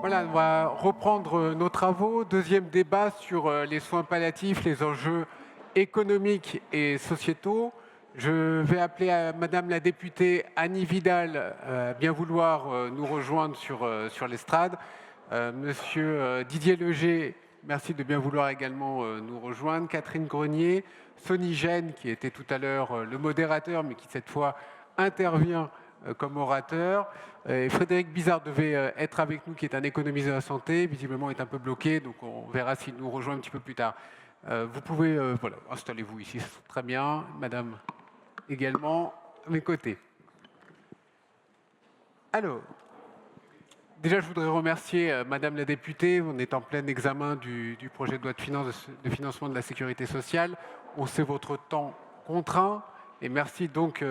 Voilà, on va reprendre nos travaux. Deuxième débat sur les soins palliatifs, les enjeux économiques et sociétaux. Je vais appeler à Madame la députée Annie Vidal à bien vouloir nous rejoindre sur l'estrade. Monsieur Didier Leger, merci de bien vouloir également nous rejoindre. Catherine Grenier, Sonny Gène, qui était tout à l'heure le modérateur, mais qui cette fois intervient comme orateur. Et Frédéric Bizard devait être avec nous, qui est un économiste de la santé, visiblement est un peu bloqué, donc on verra s'il nous rejoint un petit peu plus tard. Vous pouvez, voilà, installez-vous ici, c'est très bien. Madame également à mes côtés. Alors, déjà je voudrais remercier Madame la députée. On est en plein examen du projet de loi de financement de la sécurité sociale. On sait votre temps contraint. Et merci donc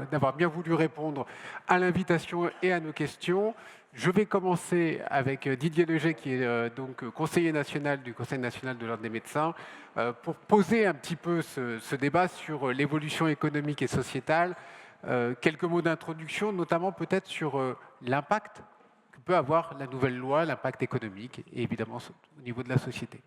d'avoir bien voulu répondre à l'invitation et à nos questions. Je vais commencer avec Didier Leger, qui est donc conseiller national du Conseil national de l'Ordre des médecins, pour poser un petit peu ce débat sur l'évolution économique et sociétale. Quelques mots d'introduction, notamment peut-être sur l'impact que peut avoir la nouvelle loi, l'impact économique et évidemment au niveau de la société.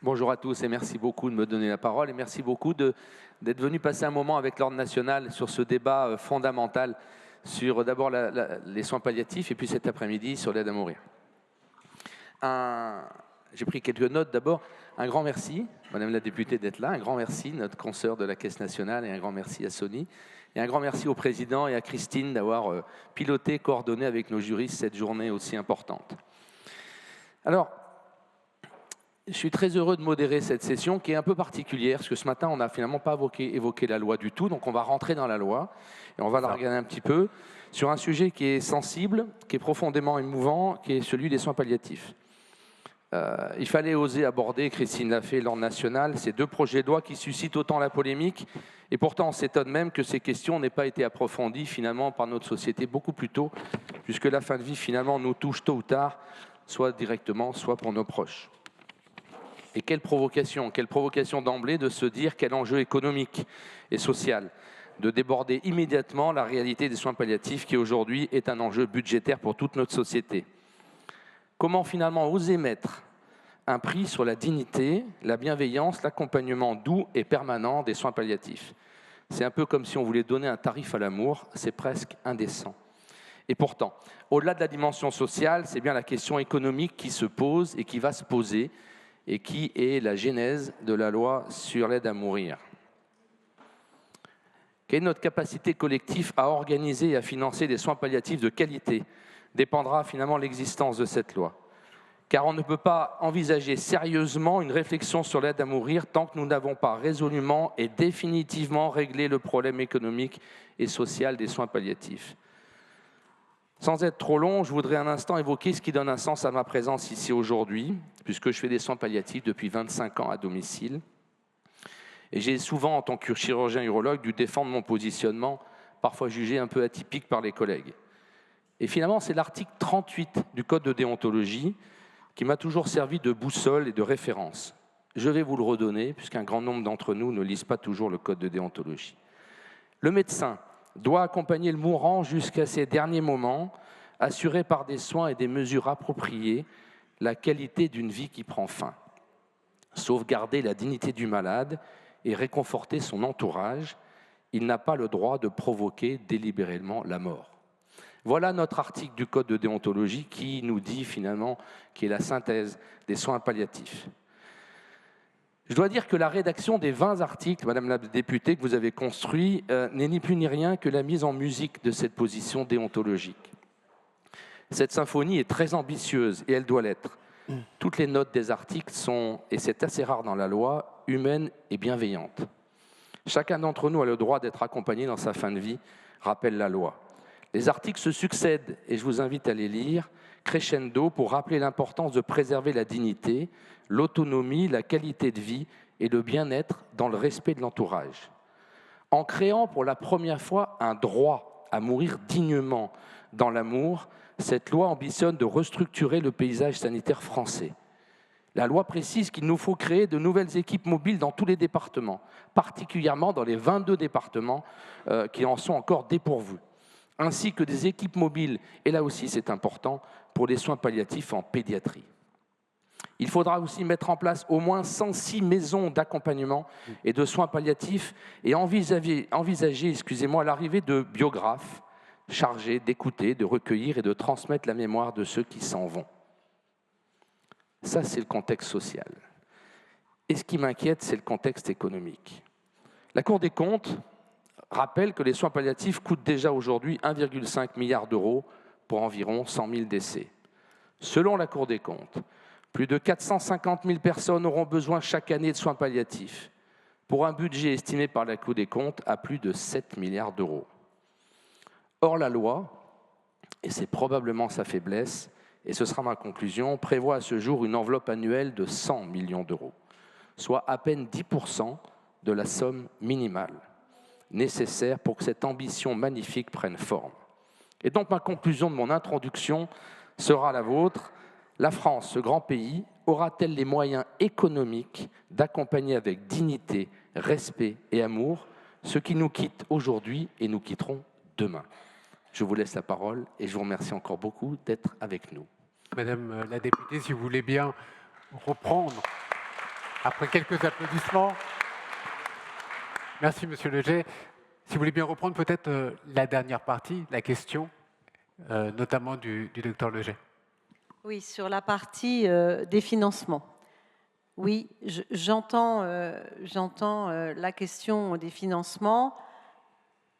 Bonjour à tous et merci beaucoup de me donner la parole et merci beaucoup d'être venu passer un moment avec l'Ordre national sur ce débat fondamental sur d'abord les soins palliatifs et puis cet après-midi sur l'aide à mourir. J'ai pris quelques notes d'abord. Un grand merci, Madame la députée, d'être là. Un grand merci, notre consoeur de la Caisse nationale, et un grand merci à Sonny. Et un grand merci au Président et à Christine d'avoir piloté, coordonné avec nos juristes cette journée aussi importante. Alors, je suis très heureux de modérer cette session qui est un peu particulière parce que ce matin, on n'a finalement pas évoqué la loi du tout. Donc, on va rentrer dans la loi et on va la regarder un petit peu sur un sujet qui est sensible, qui est profondément émouvant, qui est celui des soins palliatifs. Il fallait oser aborder, Christine l'a fait, l'Ordre national, ces deux projets de loi qui suscitent autant la polémique. Et pourtant, on s'étonne même que ces questions n'aient pas été approfondies finalement par notre société beaucoup plus tôt, puisque la fin de vie finalement nous touche tôt ou tard, soit directement, soit pour nos proches. Et quelle provocation d'emblée de se dire quel enjeu économique et social, de déborder immédiatement la réalité des soins palliatifs qui aujourd'hui est un enjeu budgétaire pour toute notre société. Comment finalement oser mettre un prix sur la dignité, la bienveillance, l'accompagnement doux et permanent des soins palliatifs? C'est un peu comme si on voulait donner un tarif à l'amour, c'est presque indécent. Et pourtant, au-delà de la dimension sociale, c'est bien la question économique qui se pose et qui va se poser, et qui est la genèse de la loi sur l'aide à mourir. Quelle est notre capacité collective à organiser et à financer des soins palliatifs de qualité dépendra finalement de l'existence de cette loi. Car on ne peut pas envisager sérieusement une réflexion sur l'aide à mourir tant que nous n'avons pas résolument et définitivement réglé le problème économique et social des soins palliatifs. Sans être trop long, je voudrais un instant évoquer ce qui donne un sens à ma présence ici aujourd'hui, puisque je fais des soins palliatifs depuis 25 ans à domicile. Et j'ai souvent, en tant que chirurgien urologue, dû défendre mon positionnement, parfois jugé un peu atypique par les collègues. Et finalement, c'est l'article 38 du Code de déontologie qui m'a toujours servi de boussole et de référence. Je vais vous le redonner, puisqu'un grand nombre d'entre nous ne lisent pas toujours le Code de déontologie. Le médecin doit accompagner le mourant jusqu'à ses derniers moments, assurer par des soins et des mesures appropriées la qualité d'une vie qui prend fin, sauvegarder la dignité du malade et réconforter son entourage. Il n'a pas le droit de provoquer délibérément la mort. Voilà notre article du Code de déontologie qui nous dit finalement, qui est la synthèse des soins palliatifs. Je dois dire que la rédaction des 20 articles, Madame la députée, que vous avez construits, n'est ni plus ni rien que la mise en musique de cette position déontologique. Cette symphonie est très ambitieuse et elle doit l'être. Toutes les notes des articles sont, et c'est assez rare dans la loi, humaines et bienveillantes. Chacun d'entre nous a le droit d'être accompagné dans sa fin de vie, rappelle la loi. Les articles se succèdent et je vous invite à les lire crescendo pour rappeler l'importance de préserver la dignité, l'autonomie, la qualité de vie et le bien-être dans le respect de l'entourage. En créant pour la première fois un droit à mourir dignement dans l'amour, cette loi ambitionne de restructurer le paysage sanitaire français. La loi précise qu'il nous faut créer de nouvelles équipes mobiles dans tous les départements, particulièrement dans les 22 départements qui en sont encore dépourvus, ainsi que des équipes mobiles, et là aussi c'est important, pour les soins palliatifs en pédiatrie. Il faudra aussi mettre en place au moins 106 maisons d'accompagnement et de soins palliatifs et envisager l'arrivée de biographes chargés d'écouter, de recueillir et de transmettre la mémoire de ceux qui s'en vont. Ça, c'est le contexte social. Et ce qui m'inquiète, c'est le contexte économique. La Cour des comptes rappelle que les soins palliatifs coûtent déjà aujourd'hui 1,5 milliard d'euros pour environ 100 000 décès. Selon la Cour des comptes, plus de 450 000 personnes auront besoin chaque année de soins palliatifs, pour un budget estimé par la Cour des comptes à plus de 7 milliards d'euros. Or, la loi, et c'est probablement sa faiblesse, et ce sera ma conclusion, prévoit à ce jour une enveloppe annuelle de 100 millions d'euros, soit à peine 10% de la somme minimale nécessaire pour que cette ambition magnifique prenne forme. Et donc ma conclusion de mon introduction sera la vôtre. La France, ce grand pays, aura-t-elle les moyens économiques d'accompagner avec dignité, respect et amour ceux qui nous quittent aujourd'hui et nous quitteront demain? Je vous laisse la parole et je vous remercie encore beaucoup d'être avec nous. Madame la députée, si vous voulez bien reprendre, après quelques applaudissements. Merci, Monsieur Leger. Si vous voulez bien reprendre peut-être la dernière partie, la question, notamment du docteur Leger. Oui, sur la partie des financements. Oui, j'entends la question des financements.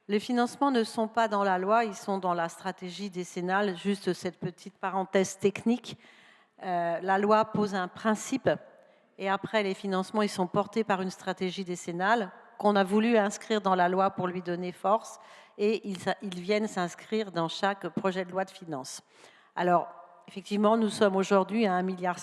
Les financements ne sont pas dans la loi, ils sont dans la stratégie décennale. Juste cette petite parenthèse technique. La loi pose un principe et après les financements, ils sont portés par une stratégie décennale qu'on a voulu inscrire dans la loi pour lui donner force et ils viennent s'inscrire dans chaque projet de loi de finances. Alors, effectivement, nous sommes aujourd'hui à 1,6 milliard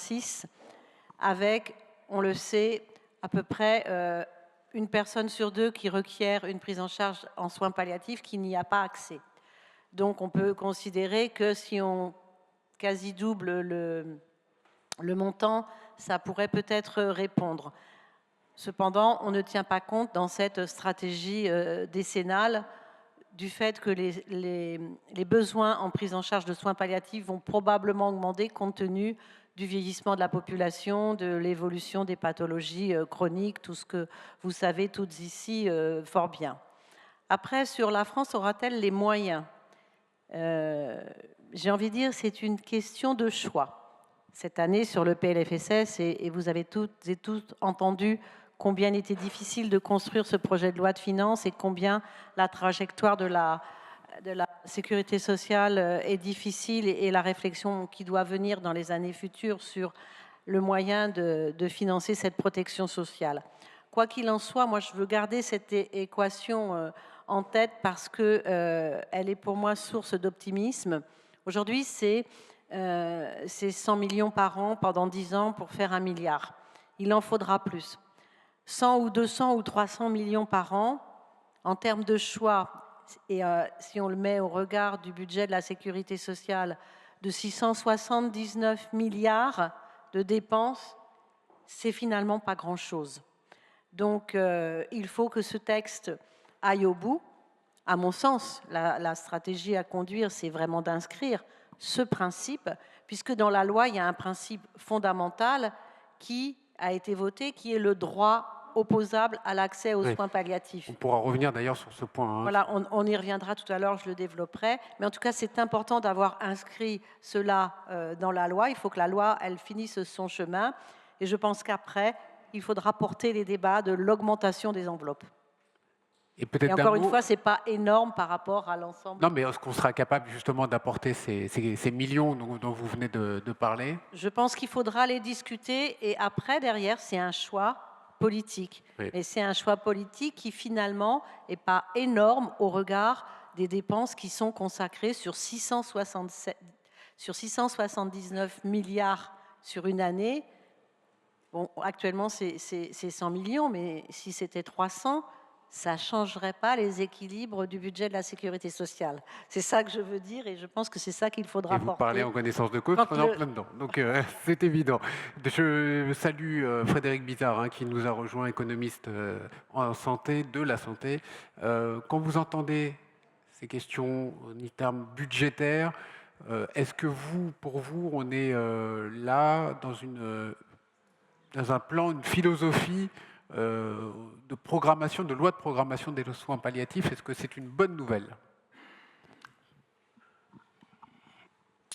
avec, on le sait, à peu près une personne sur deux qui requiert une prise en charge en soins palliatifs qui n'y a pas accès. Donc, on peut considérer que si on quasi double le montant, ça pourrait peut-être répondre. Cependant, on ne tient pas compte dans cette stratégie décennale du fait que les besoins en prise en charge de soins palliatifs vont probablement augmenter compte tenu du vieillissement de la population, de l'évolution des pathologies chroniques, tout ce que vous savez toutes ici fort bien. Après, sur la France, aura-t-elle les moyens? J'ai envie de dire c'est une question de choix. Cette année, sur le PLFSS, et vous avez toutes et tous entendu combien il était difficile de construire ce projet de loi de finances et combien la trajectoire de la sécurité sociale est difficile et la réflexion qui doit venir dans les années futures sur le moyen de financer cette protection sociale. Quoi qu'il en soit, moi je veux garder cette équation en tête parce qu'elle est pour moi source d'optimisme. Aujourd'hui, c'est 100 millions par an pendant 10 ans pour faire 1 milliard. Il en faudra plus. 100 ou 200 ou 300 millions par an, en termes de choix, et si on le met au regard du budget de la sécurité sociale de 679 milliards de dépenses, c'est finalement pas grand-chose. Donc, il faut que ce texte aille au bout. À mon sens, la stratégie à conduire, c'est vraiment d'inscrire ce principe, puisque dans la loi, il y a un principe fondamental qui a été voté, qui est le droit opposable à l'accès aux soins palliatifs. On pourra revenir d'ailleurs sur ce point. Hein. Voilà, on y reviendra tout à l'heure, je le développerai. Mais en tout cas, c'est important d'avoir inscrit cela dans la loi. Il faut que la loi, elle finisse son chemin. Et je pense qu'après, il faudra porter les débats de l'augmentation des enveloppes. Et encore une fois, ce n'est pas énorme par rapport à l'ensemble. Non, mais est-ce qu'on sera capable justement d'apporter ces millions dont vous venez de parler? Je pense qu'il faudra les discuter. Et après, derrière, c'est un choix politique. Oui. Et c'est un choix politique qui, finalement, n'est pas énorme au regard des dépenses qui sont consacrées sur 679 milliards sur une année. Bon, actuellement, c'est 100 millions, mais si c'était 300, ça ne changerait pas les équilibres du budget de la sécurité sociale. C'est ça que je veux dire et je pense que c'est ça qu'il faudra porter. Vous parlez en connaissance de cause, on est en plein dedans, donc c'est évident. Je salue Frédéric Bizard, qui nous a rejoint, économiste en santé, de la santé. Quand vous entendez ces questions en termes budgétaires, Est-ce que pour vous, on est là dans un plan, une philosophie de programmation, de loi de programmation des soins palliatifs? Est-ce que c'est une bonne nouvelle?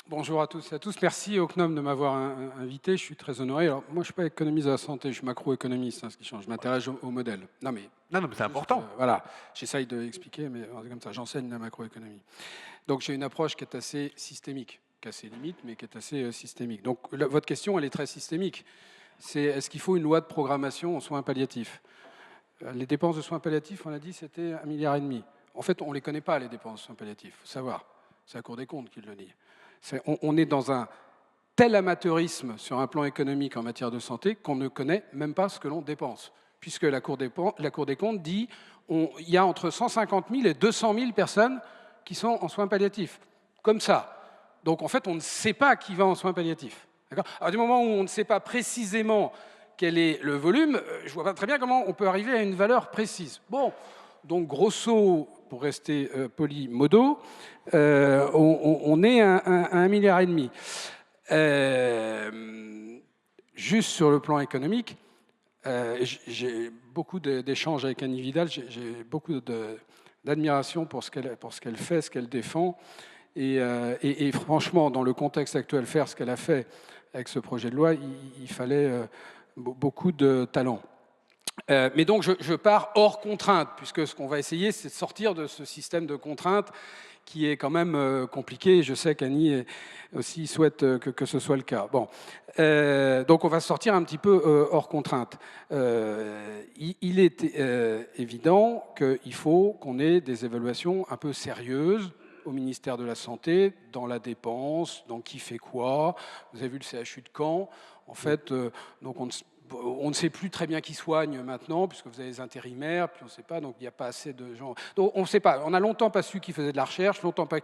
Bonjour à tous et à tous. Merci au CNOM de m'avoir invité. Je suis très honoré. Alors, moi, je ne suis pas économiste de la santé, je suis macroéconomiste, ce qui change. Je m'intéresse au modèle. Non, mais c'est important. Voilà, j'essaye d'expliquer, mais comme ça, j'enseigne la macroéconomie. Donc, j'ai une approche qui est assez systémique, qui a ses limites, mais qui est assez systémique. Donc, votre question, elle est très systémique. C'est est-ce qu'il faut une loi de programmation en soins palliatifs? Les dépenses de soins palliatifs, on a dit, c'était 1,5 milliard. En fait, on ne les connaît pas, les dépenses de soins palliatifs, il faut savoir. C'est la Cour des comptes qui le dit. On est dans un tel amateurisme sur un plan économique en matière de santé qu'on ne connaît même pas ce que l'on dépense. Puisque la Cour des comptes dit qu'il y a entre 150 000 et 200 000 personnes qui sont en soins palliatifs. Comme ça. Donc en fait, on ne sait pas qui va en soins palliatifs. Alors du moment où on ne sait pas précisément quel est le volume, je ne vois pas très bien comment on peut arriver à une valeur précise. Bon, donc grosso, pour rester poli modo, on est à 1,5 milliard. Juste sur le plan économique, j'ai beaucoup d'échanges avec Annie Vidal, j'ai beaucoup d'admiration pour ce qu'elle fait, ce qu'elle défend. Et franchement, dans le contexte actuel, faire ce qu'elle a fait avec ce projet de loi, il fallait beaucoup de talent. Mais donc, je pars hors contrainte, puisque ce qu'on va essayer, c'est de sortir de ce système de contraintes qui est quand même compliqué. Je sais qu'Annie aussi souhaite que ce soit le cas. Bon. Donc, on va sortir un petit peu hors contrainte. Il est évident qu'il faut qu'on ait des évaluations un peu sérieuses au ministère de la Santé, dans la dépense, dans qui fait quoi. Vous avez vu le CHU de Caen. En fait, donc on ne sait plus très bien qui soigne maintenant, puisque vous avez les intérimaires, puis on ne sait pas, donc il n'y a pas assez de gens. Donc on ne sait pas. On n'a longtemps pas su qui faisait de la recherche, longtemps pas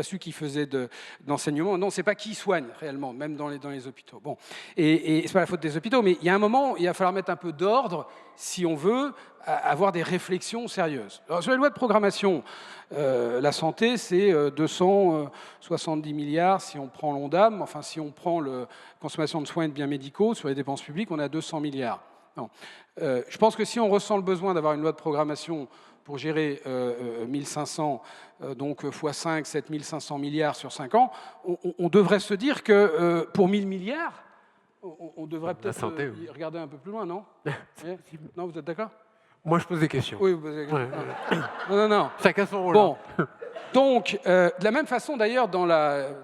su qui faisait de l'enseignement. Non, on ne sait pas qui soigne réellement, même dans les hôpitaux. Bon, et c'est pas la faute des hôpitaux, mais il y a un moment, il va falloir mettre un peu d'ordre si on veut avoir des réflexions sérieuses. Alors, sur les lois de programmation, la santé, c'est 270 milliards si on prend l'ONDAM, enfin si on prend la consommation de soins et de biens médicaux, sur les dépenses publiques, on est à 200 milliards. Non. Je pense que si on ressent le besoin d'avoir une loi de programmation pour gérer 1500, donc x5, 7500 milliards sur 5 ans, on devrait se dire que pour 1000 milliards, on devrait peut-être regarder un peu plus loin, non? Non, vous êtes d'accord? Moi, je pose des questions. Oui, vous posez des questions. Ouais. Non. Chacun son rôle. Bon. Donc, de la même façon, d'ailleurs,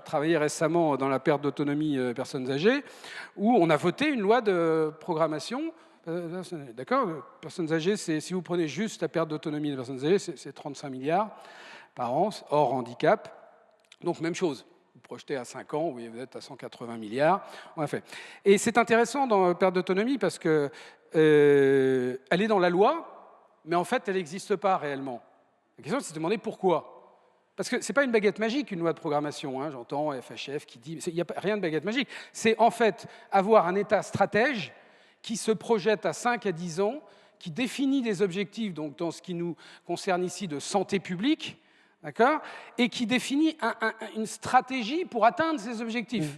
travaillé récemment dans la perte d'autonomie personnes âgées, où on a voté une loi de programmation. D'accord? Personnes âgées, si vous prenez juste la perte d'autonomie des personnes âgées, c'est 35 milliards par an, hors handicap. Donc, même chose. Vous projetez à 5 ans, vous êtes à 180 milliards. On a fait. Et c'est intéressant dans la perte d'autonomie parce que elle est dans la loi, mais en fait, elle n'existe pas réellement. La question, c'est de se demander pourquoi. Parce que ce n'est pas une baguette magique, une loi de programmation. Hein, j'entends FHF qui dit... Il n'y a rien de baguette magique. C'est en fait avoir un État stratège qui se projette à 5 à 10 ans, qui définit des objectifs, donc dans ce qui nous concerne ici de santé publique, d'accord, et qui définit une stratégie pour atteindre ces objectifs.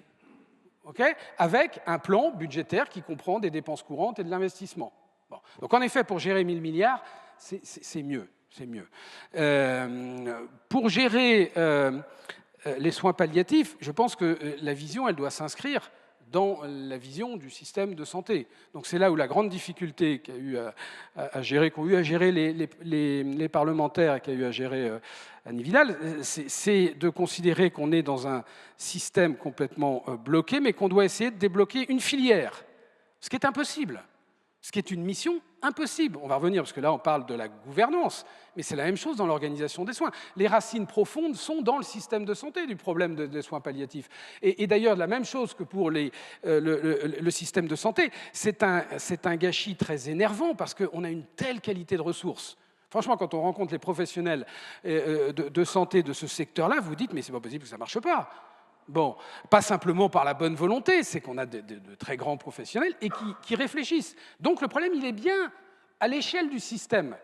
Okay, avec un plan budgétaire qui comprend des dépenses courantes et de l'investissement. Bon. Donc en effet, pour gérer 1000 milliards, c'est mieux. Pour gérer les soins palliatifs, je pense que la vision, elle doit s'inscrire dans la vision du système de santé. Donc c'est là où la grande difficulté qu'ont eu à gérer les parlementaires et qu'a eu à gérer Annie Vidal, c'est de considérer qu'on est dans un système complètement bloqué, mais qu'on doit essayer de débloquer une filière, ce qui est impossible, ce qui est une mission impossible. On va revenir, parce que là on parle de la gouvernance, mais c'est la même chose dans l'organisation des soins. Les racines profondes sont dans le système de santé du problème des soins palliatifs. Et d'ailleurs, la même chose que pour le système de santé, c'est un gâchis très énervant, parce qu'on a une telle qualité de ressources. Franchement, quand on rencontre les professionnels de santé de ce secteur-là, vous vous dites, mais c'est pas possible que ça ne marche pas. Bon, pas simplement par la bonne volonté, c'est qu'on a de très grands professionnels et qui réfléchissent. Donc le problème, il est bien à l'échelle du système.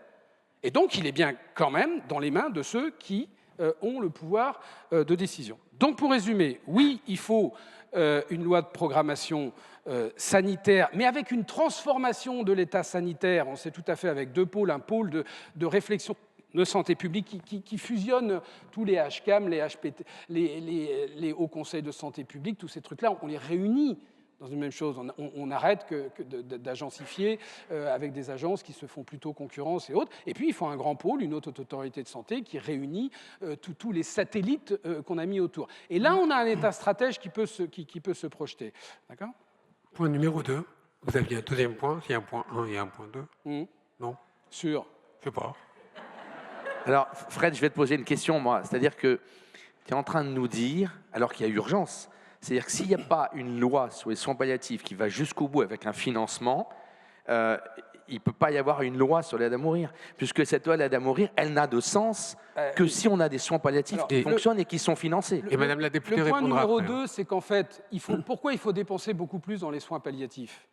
Et donc il est bien quand même dans les mains de ceux qui ont le pouvoir de décision. Donc pour résumer, oui, il faut une loi de programmation sanitaire, mais avec une transformation de l'état sanitaire, on sait tout à fait, avec deux pôles, un pôle de réflexion de santé publique qui fusionne tous les HCAM, les HPT, les hauts conseils de santé publique, tous ces trucs-là, on les réunit dans une même chose. On arrête d'agencifier avec des agences qui se font plutôt concurrence et autres. Et puis, il faut un grand pôle, une haute autorité de santé qui réunit tous les satellites qu'on a mis autour. Et là, on a un État stratège qui peut se projeter. D'accord ? Point numéro 2. Vous aviez un deuxième point. Il y a un point 1 et un point 2. Non ? Sur ? Je sais pas. Alors, Fred, je vais te poser une question, moi. C'est-à-dire que tu es en train de nous dire, alors qu'il y a urgence, c'est-à-dire que s'il n'y a pas une loi sur les soins palliatifs qui va jusqu'au bout avec un financement, il ne peut pas y avoir une loi sur l'aide à mourir, puisque cette loi l'aide à mourir, elle n'a de sens que si on a des soins palliatifs qui fonctionnent et qui sont financés. Et Madame la députée le point répondra numéro après. 2, c'est qu'en fait, pourquoi il faut dépenser beaucoup plus dans les soins palliatifs ?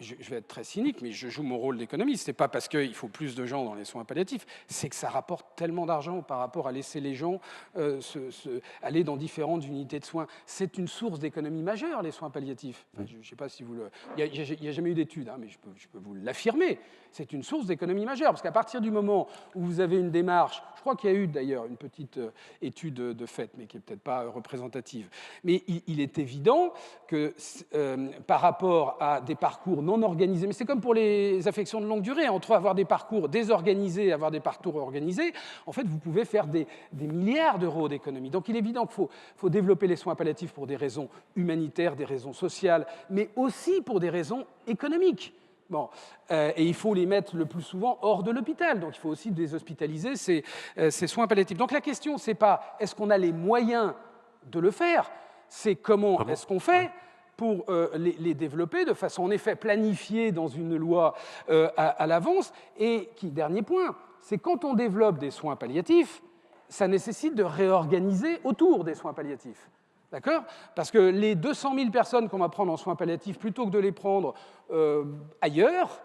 Je vais être très cynique, mais je joue mon rôle d'économiste. Ce n'est pas parce qu'il faut plus de gens dans les soins palliatifs, c'est que ça rapporte tellement d'argent par rapport à laisser les gens aller dans différentes unités de soins. C'est une source d'économie majeure, les soins palliatifs. Enfin, je ne sais pas si vous le... Il n'y a jamais eu d'études, hein, mais je peux vous l'affirmer. C'est une source d'économie majeure, parce qu'à partir du moment où vous avez une démarche, je crois qu'il y a eu d'ailleurs une petite étude de fait, mais qui n'est peut-être pas représentative, mais il est évident que par rapport à des parcours non organisés, mais c'est comme pour les affections de longue durée, entre avoir des parcours désorganisés et avoir des parcours organisés, en fait, vous pouvez faire des milliards d'euros d'économies. Donc il est évident qu'il faut développer les soins palliatifs pour des raisons humanitaires, des raisons sociales, mais aussi pour des raisons économiques. Bon, et il faut les mettre le plus souvent hors de l'hôpital. Donc il faut aussi déshospitaliser ces soins palliatifs. Donc la question, ce n'est pas est-ce qu'on a les moyens de le faire, c'est comment est-ce qu'on fait pour les développer de façon en effet planifiée dans une loi à l'avance. Et dernier point, c'est quand on développe des soins palliatifs, ça nécessite de réorganiser autour des soins palliatifs. D'accord ? Parce que les 200 000 personnes qu'on va prendre en soins palliatifs, plutôt que de les prendre ailleurs,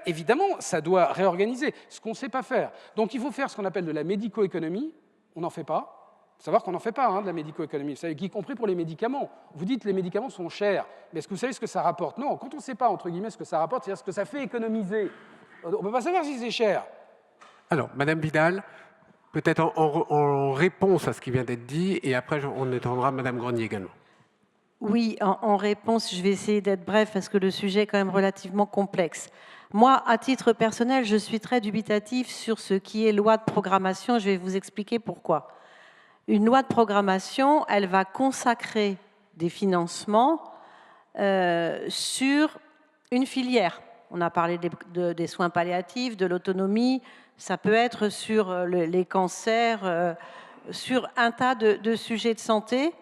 évidemment, ça doit réorganiser, ce qu'on ne sait pas faire. Donc il faut faire ce qu'on appelle de la médico-économie. On n'en fait pas. Il faut savoir qu'on n'en fait pas de la médico-économie, y compris pour les médicaments. Vous dites que les médicaments sont chers, mais est-ce que vous savez ce que ça rapporte ? Non, quand on ne sait pas, entre guillemets, ce que ça rapporte, c'est-à-dire ce que ça fait économiser. On ne peut pas savoir si c'est cher. Alors, Madame Vidal, peut-être en réponse à ce qui vient d'être dit, et après on entendra Madame Grenier également. Oui, en réponse, je vais essayer d'être bref parce que le sujet est quand même relativement complexe. Moi, à titre personnel, je suis très dubitatif sur ce qui est loi de programmation. Je vais vous expliquer pourquoi. Une loi de programmation, elle va consacrer des financements sur une filière. On a parlé des soins palliatifs, de l'autonomie. Ça peut être sur les cancers, sur un tas de sujets de santé.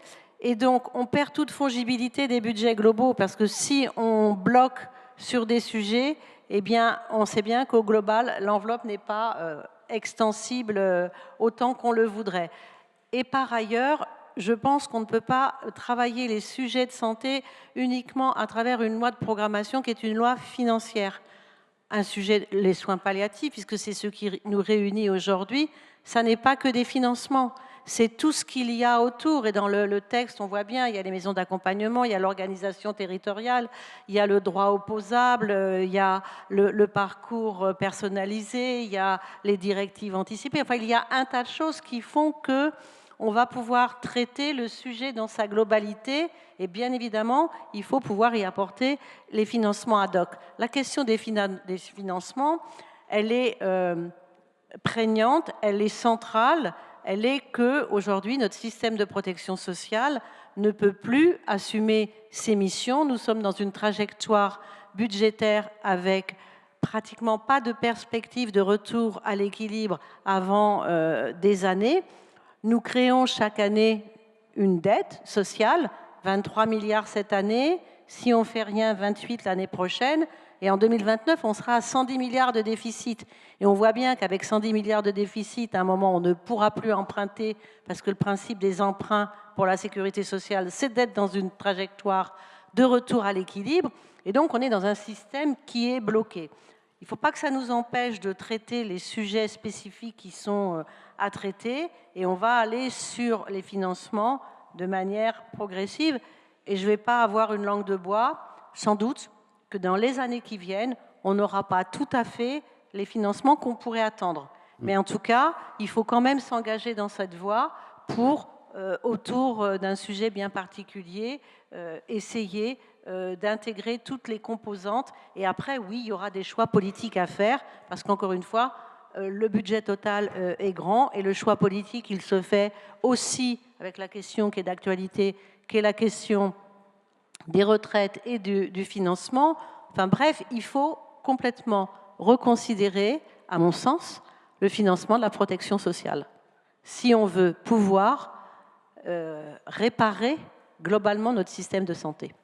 Et donc, on perd toute fongibilité des budgets globaux parce que si on bloque sur des sujets, eh bien, on sait bien qu'au global, l'enveloppe n'est pas extensible autant qu'on le voudrait. Et par ailleurs, je pense qu'on ne peut pas travailler les sujets de santé uniquement à travers une loi de programmation qui est une loi financière. Un sujet, les soins palliatifs, puisque c'est ce qui nous réunit aujourd'hui, ça n'est pas que des financements. C'est tout ce qu'il y a autour. Et dans le texte, on voit bien, il y a les maisons d'accompagnement, il y a l'organisation territoriale, il y a le droit opposable, il y a le parcours personnalisé, il y a les directives anticipées. Enfin, il y a un tas de choses qui font qu'on va pouvoir traiter le sujet dans sa globalité. Et bien évidemment, il faut pouvoir y apporter les financements ad hoc. La question des financements, elle est prégnante, elle est centrale. Elle est qu'aujourd'hui, notre système de protection sociale ne peut plus assumer ses missions. Nous sommes dans une trajectoire budgétaire avec pratiquement pas de perspective de retour à l'équilibre avant des années. Nous créons chaque année une dette sociale, 23 milliards cette année. Si on ne fait rien, 28 l'année prochaine. Et en 2029, on sera à 110 milliards de déficit. Et on voit bien qu'avec 110 milliards de déficit, à un moment, on ne pourra plus emprunter parce que le principe des emprunts pour la sécurité sociale, c'est d'être dans une trajectoire de retour à l'équilibre. Et donc, on est dans un système qui est bloqué. Il ne faut pas que ça nous empêche de traiter les sujets spécifiques qui sont à traiter, et on va aller sur les financements de manière progressive. Et je ne vais pas avoir une langue de bois, sans doute que dans les années qui viennent, on n'aura pas tout à fait les financements qu'on pourrait attendre. Mais en tout cas, il faut quand même s'engager dans cette voie pour, autour d'un sujet bien particulier, essayer d'intégrer toutes les composantes. Et après, oui, il y aura des choix politiques à faire, parce qu'encore une fois, le budget total est grand, et le choix politique, il se fait aussi avec la question qui est d'actualité, qui est la question des retraites et du financement. Enfin bref, il faut complètement reconsidérer, à mon sens, le financement de la protection sociale, si on veut pouvoir réparer globalement notre système de santé.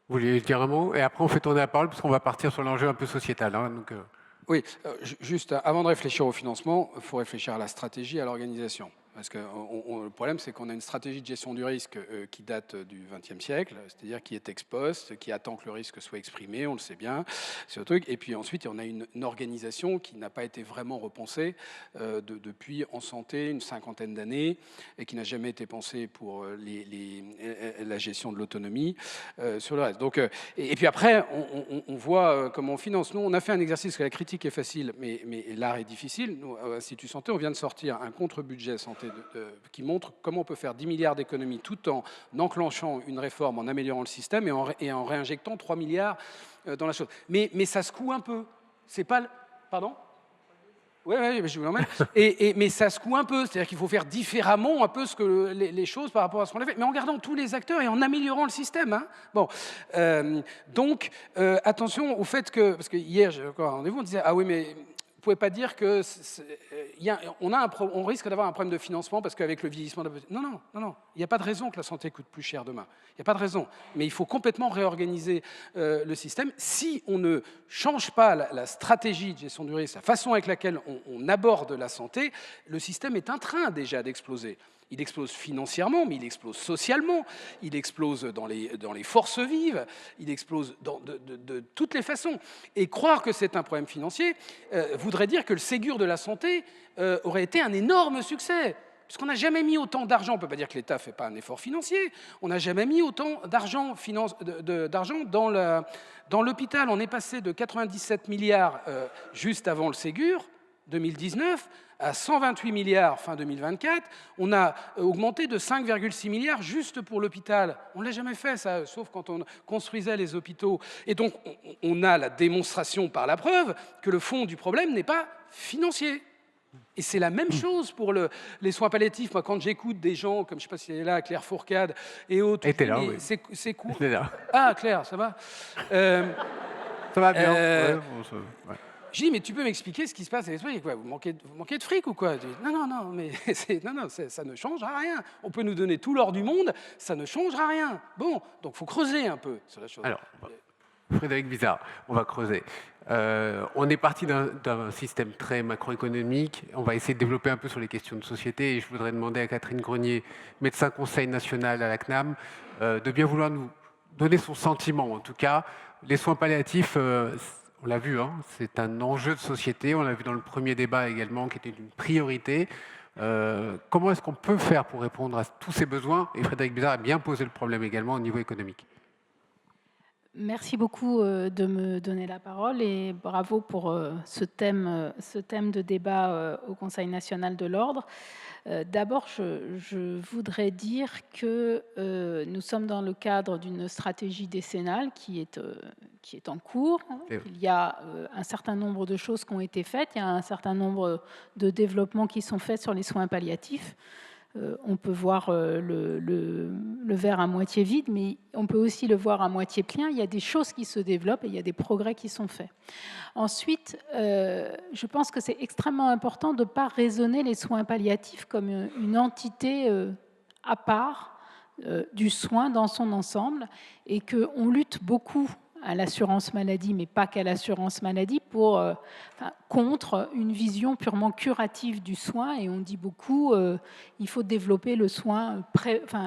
Vous voulez dire un mot? Et après, on fait tourner la parole, parce qu'on va partir sur l'enjeu un peu sociétal. Hein, donc, Oui, juste avant de réfléchir au financement, il faut réfléchir à la stratégie, à l'organisation. Parce que le problème, c'est qu'on a une stratégie de gestion du risque qui date du XXe siècle, c'est-à-dire qui est ex post, qui attend que le risque soit exprimé, on le sait bien, c'est le truc. Et puis ensuite, on a une organisation qui n'a pas été vraiment repensée depuis en santé une cinquantaine d'années et qui n'a jamais été pensée pour la gestion de l'autonomie sur le reste. Donc, et puis après, on voit comment on finance. Nous, on a fait un exercice que la critique est facile, mais l'art est difficile. Nous, à l'Institut Santé, on vient de sortir un contre-budget santé qui montre comment on peut faire 10 milliards d'économies tout en enclenchant une réforme, en améliorant le système et en réinjectant 3 milliards dans la chose. Mais ça secoue un peu. C'est pas... Pardon ? Oui, je vous l'emmène. Mais ça secoue un peu. C'est-à-dire qu'il faut faire différemment un peu les choses par rapport à ce qu'on a fait, mais en gardant tous les acteurs et en améliorant le système. Hein. Bon, donc, attention au fait que... Parce que hier, j'ai encore un rendez-vous, on disait « Ah oui, mais... » Vous ne pouvez pas dire que on risque d'avoir un problème de financement parce qu'avec le vieillissement de la population... Non. Il n'y a pas de raison que la santé coûte plus cher demain. Il n'y a pas de raison. Mais il faut complètement réorganiser le système. Si on ne change pas la stratégie de gestion du risque, la façon avec laquelle on aborde la santé, le système est en train déjà d'exploser. Il explose financièrement, mais il explose socialement, il explose dans les forces vives, il explose de toutes les façons. Et croire que c'est un problème financier voudrait dire que le Ségur de la santé aurait été un énorme succès. Puisqu'on n'a jamais mis autant d'argent, on ne peut pas dire que l'État ne fait pas un effort financier, on n'a jamais mis autant d'argent dans l'hôpital. On est passé de 97 milliards juste avant le Ségur, 2019, à 128 milliards fin 2024, on a augmenté de 5,6 milliards juste pour l'hôpital. On ne l'a jamais fait, ça, sauf quand on construisait les hôpitaux. Et donc, on a la démonstration par la preuve que le fond du problème n'est pas financier. Et c'est la même chose pour les soins palliatifs. Moi, quand j'écoute des gens, comme je ne sais pas si elle est là, Claire Fourcade et autres... Elle était là, oui. C'est court. Elle est là. Ah, Claire, ça va Ça va bien. Ouais. Je dis, mais tu peux m'expliquer ce qui se passe avec les trucs, vous manquez de fric ou quoi? Non, mais ça ne changera rien. On peut nous donner tout l'or du monde, ça ne changera rien. Bon, donc il faut creuser un peu sur la chose. Alors, Frédéric Bizard, on va creuser. On est parti d'un système très macroéconomique. On va essayer de développer un peu sur les questions de société. Et je voudrais demander à Catherine Grenier, médecin conseil national à la CNAM, de bien vouloir nous donner son sentiment. En tout cas, les soins palliatifs... on l'a vu, hein, c'est un enjeu de société. On l'a vu dans le premier débat également, qui était une priorité. Comment est-ce qu'on peut faire pour répondre à tous ces besoins? Et Frédéric Bizard a bien posé le problème également au niveau économique. Merci beaucoup de me donner la parole et bravo pour ce thème de débat au Conseil national de l'ordre. D'abord, je voudrais dire que nous sommes dans le cadre d'une stratégie décennale qui est en cours. Il y a un certain nombre de choses qui ont été faites, il y a un certain nombre de développements qui sont faits sur les soins palliatifs. On peut voir le verre à moitié vide, mais on peut aussi le voir à moitié plein. Il y a des choses qui se développent et il y a des progrès qui sont faits. Ensuite, je pense que c'est extrêmement important de ne pas raisonner les soins palliatifs comme une entité à part du soin dans son ensemble et qu'on lutte beaucoup à l'assurance maladie, mais pas qu'à l'assurance maladie, contre une vision purement curative du soin. Et on dit beaucoup, il faut développer le soin,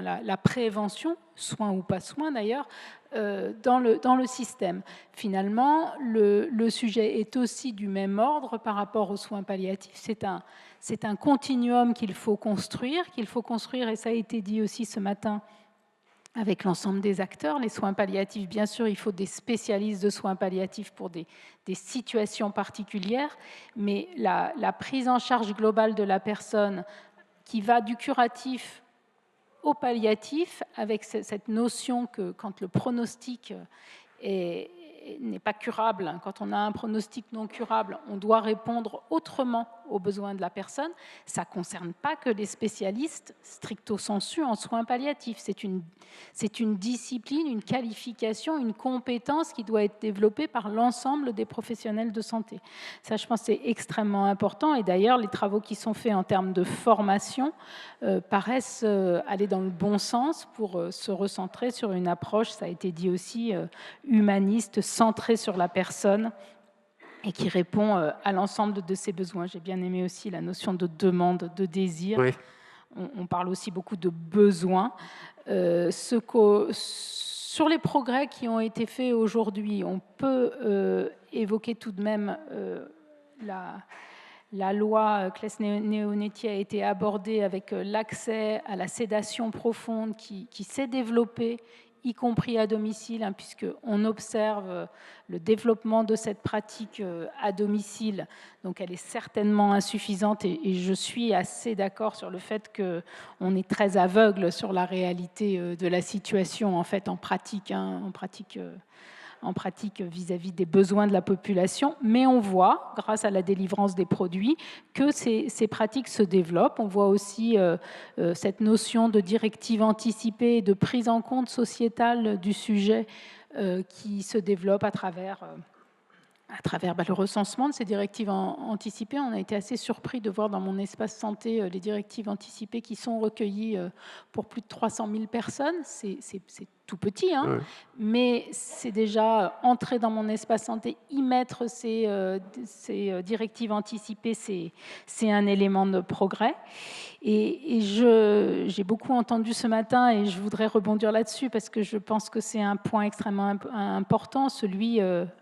la prévention, soin ou pas soin d'ailleurs, dans le système. Finalement, le sujet est aussi du même ordre par rapport aux soins palliatifs. C'est un continuum qu'il faut construire, et ça a été dit aussi ce matin avec l'ensemble des acteurs. Les soins palliatifs, bien sûr, il faut des spécialistes de soins palliatifs pour des situations particulières, mais la prise en charge globale de la personne qui va du curatif au palliatif, avec cette notion que quand le pronostic n'est pas curable, quand on a un pronostic non curable, on doit répondre autrement aux besoins de la personne. Ça ne concerne pas que les spécialistes stricto sensu en soins palliatifs. C'est une discipline, une qualification, une compétence qui doit être développée par l'ensemble des professionnels de santé. Ça, je pense, c'est extrêmement important. Et d'ailleurs, les travaux qui sont faits en termes de formation paraissent aller dans le bon sens pour se recentrer sur une approche, ça a été dit aussi, humaniste, centrée sur la personne, et qui répond à l'ensemble de ses besoins. J'ai bien aimé aussi la notion de demande, de désir. Oui. On parle aussi beaucoup de besoins. Sur les progrès qui ont été faits aujourd'hui, on peut évoquer tout de même la loi Claes-Leonetti a été abordée avec l'accès à la sédation profonde qui s'est développée, y compris à domicile, puisqu'on observe le développement de cette pratique à domicile. Donc elle est certainement insuffisante, et je suis assez d'accord sur le fait qu'on est très aveugle sur la réalité de la situation en pratique, en pratique vis-à-vis des besoins de la population, mais on voit, grâce à la délivrance des produits, que ces pratiques se développent. On voit aussi cette notion de directive anticipée et de prise en compte sociétale du sujet qui se développe à travers le recensement de ces directives anticipées. On a été assez surpris de voir dans mon espace santé les directives anticipées qui sont recueillies pour plus de 300 000 personnes. C'est tout petit, hein, ouais. Mais c'est déjà entrer dans mon espace santé, y mettre ces directives anticipées, c'est un élément de progrès. Et j'ai beaucoup entendu ce matin, et je voudrais rebondir là-dessus parce que je pense que c'est un point extrêmement important,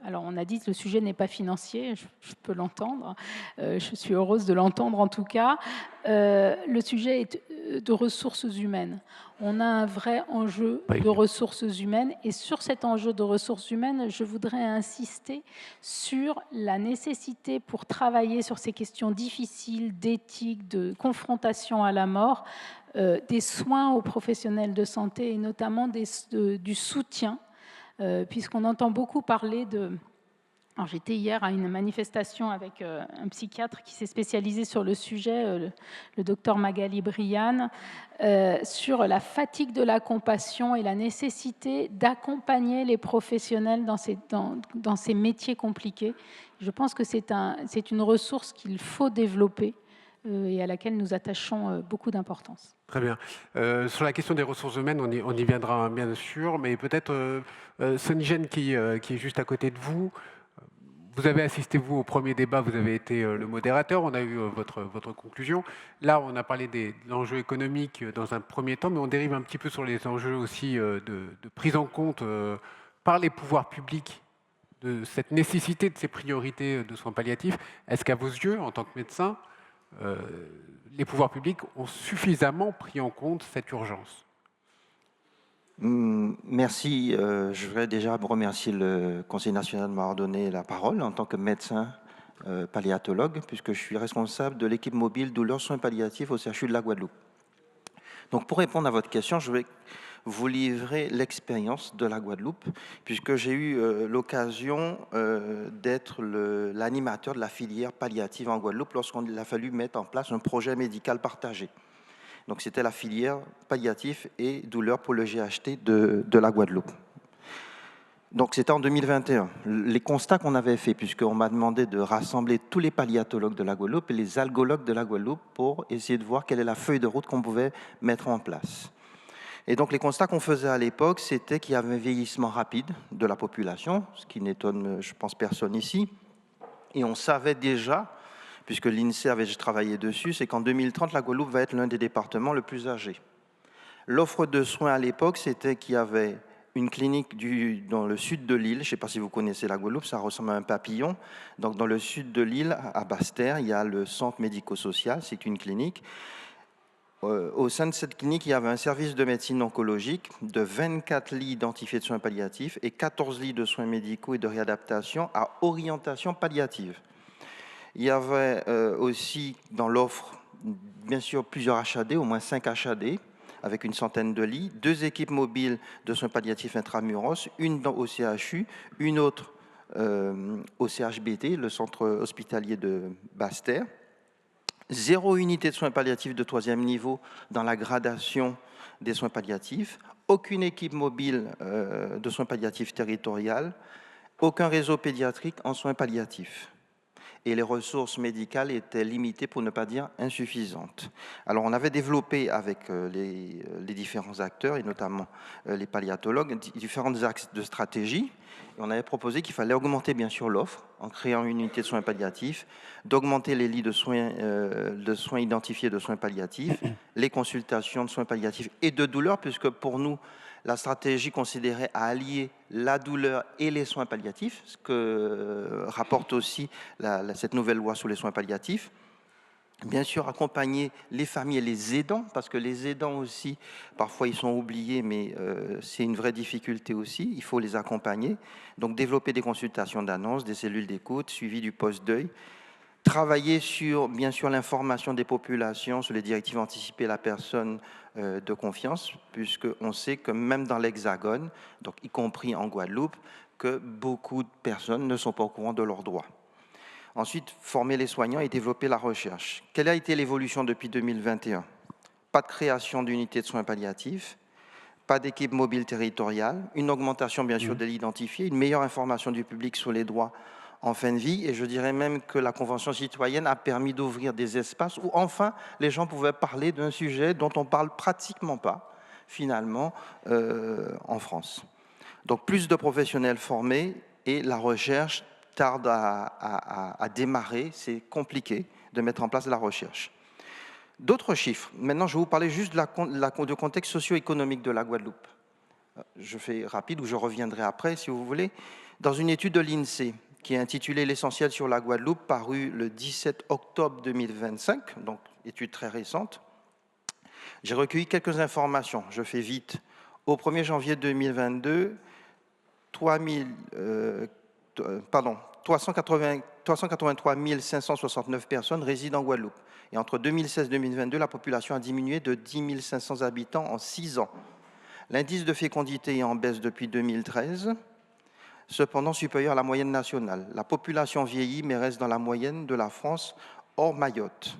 alors on a dit que le sujet n'est pas financier, je peux l'entendre, je suis heureuse de l'entendre en tout cas. Le sujet est de ressources humaines. On a un vrai enjeu de ressources humaines, et sur cet enjeu de ressources humaines, je voudrais insister sur la nécessité pour travailler sur ces questions difficiles d'éthique, de confrontation à la mort, des soins aux professionnels de santé, et notamment du soutien, puisqu'on entend beaucoup parler de... Alors, j'étais hier à une manifestation avec un psychiatre qui s'est spécialisé sur le sujet, le docteur Magali Briane, sur la fatigue de la compassion et la nécessité d'accompagner les professionnels dans ces métiers compliqués. Je pense que c'est une ressource qu'il faut développer et à laquelle nous attachons beaucoup d'importance. Très bien. Sur la question des ressources humaines, on y viendra bien sûr, mais peut-être Sonigène qui est juste à côté de vous. Vous avez assisté, vous, au premier débat, vous avez été le modérateur, on a eu votre conclusion. Là, on a parlé de l'enjeu économique dans un premier temps, mais on dérive un petit peu sur les enjeux aussi de prise en compte par les pouvoirs publics de cette nécessité de ces priorités de soins palliatifs. Est-ce qu'à vos yeux, en tant que médecin, les pouvoirs publics ont suffisamment pris en compte cette urgence ? Merci. Je voudrais déjà remercier le Conseil national de m'avoir donné la parole en tant que médecin palliatologue, puisque je suis responsable de l'équipe mobile douleurs soins palliatifs au CHU de la Guadeloupe. Donc, pour répondre à votre question, je vais vous livrer l'expérience de la Guadeloupe, puisque j'ai eu l'occasion d'être l'animateur de la filière palliative en Guadeloupe lorsqu'il a fallu mettre en place un projet médical partagé. Donc, c'était la filière palliatif et douleur pour le GHT de la Guadeloupe. Donc, c'était en 2021. Les constats qu'on avait faits, puisqu'on m'a demandé de rassembler tous les palliatologues de la Guadeloupe et les algologues de la Guadeloupe pour essayer de voir quelle est la feuille de route qu'on pouvait mettre en place. Et donc les constats qu'on faisait à l'époque, c'était qu'il y avait un vieillissement rapide de la population, ce qui n'étonne, je pense, personne ici. Et on savait déjà, puisque l'INSEE avait travaillé dessus, c'est qu'en 2030, la Guadeloupe va être l'un des départements le plus âgés. L'offre de soins à l'époque, c'était qu'il y avait une clinique dans le sud de l'île. Je ne sais pas si vous connaissez la Guadeloupe, ça ressemble à un papillon. Donc dans le sud de l'île, à Basse-Terre, il y a le centre médico-social, c'est une clinique. Au sein de cette clinique, il y avait un service de médecine oncologique de 24 lits identifiés de soins palliatifs et 14 lits de soins médicaux et de réadaptation à orientation palliative. Il y avait aussi dans l'offre, bien sûr, plusieurs HAD, au moins 5 HAD, avec une centaine de lits, 2 équipes mobiles de soins palliatifs intramuros, une au CHU, une autre au CHBT, le centre hospitalier de Basse-Terre. 0 unité de soins palliatifs de 3e niveau dans la gradation des soins palliatifs, aucune équipe mobile de soins palliatifs territoriales, aucun réseau pédiatrique en soins palliatifs. Et les ressources médicales étaient limitées, pour ne pas dire insuffisantes. Alors on avait développé avec les différents acteurs, et notamment les palliatologues, différents axes de stratégie. Et on avait proposé qu'il fallait augmenter bien sûr l'offre en créant une unité de soins palliatifs, d'augmenter les lits de soins identifiés de soins palliatifs, les consultations de soins palliatifs et de douleur, puisque pour nous, la stratégie considérait à allier la douleur et les soins palliatifs, ce que rapporte aussi cette nouvelle loi sur les soins palliatifs. Bien sûr, accompagner les familles et les aidants, parce que les aidants aussi, parfois ils sont oubliés, mais c'est une vraie difficulté aussi, il faut les accompagner. Donc développer des consultations d'annonce, des cellules d'écoute, suivi du post-deuil, travailler sur, bien sûr, l'information des populations, sur les directives anticipées à la personne de confiance, puisqu'on sait que même dans l'Hexagone, donc y compris en Guadeloupe, que beaucoup de personnes ne sont pas au courant de leurs droits. Ensuite, former les soignants et développer la recherche. Quelle a été l'évolution depuis 2021 ? Pas de création d'unités de soins palliatifs, pas d'équipe mobile territoriale, une augmentation bien sûr de l'identifié, une meilleure information du public sur les droits en fin de vie, et je dirais même que la Convention citoyenne a permis d'ouvrir des espaces où enfin les gens pouvaient parler d'un sujet dont on ne parle pratiquement pas, finalement, en France. Donc plus de professionnels formés et la recherche tarde à démarrer, c'est compliqué de mettre en place la recherche. D'autres chiffres. Maintenant, je vais vous parler juste du contexte socio-économique de la Guadeloupe. Je fais rapide ou je reviendrai après, si vous voulez. Dans une étude de l'INSEE, qui est intitulée « L'essentiel sur la Guadeloupe », parue le 17 octobre 2025, donc étude très récente, j'ai recueilli quelques informations. Je fais vite. Au 1er janvier 2022, 383 569 personnes résident en Guadeloupe. Et entre 2016 et 2022, la population a diminué de 10 500 habitants en 6 ans. L'indice de fécondité est en baisse depuis 2013, cependant supérieur à la moyenne nationale. La population vieillit, mais reste dans la moyenne de la France, hors Mayotte.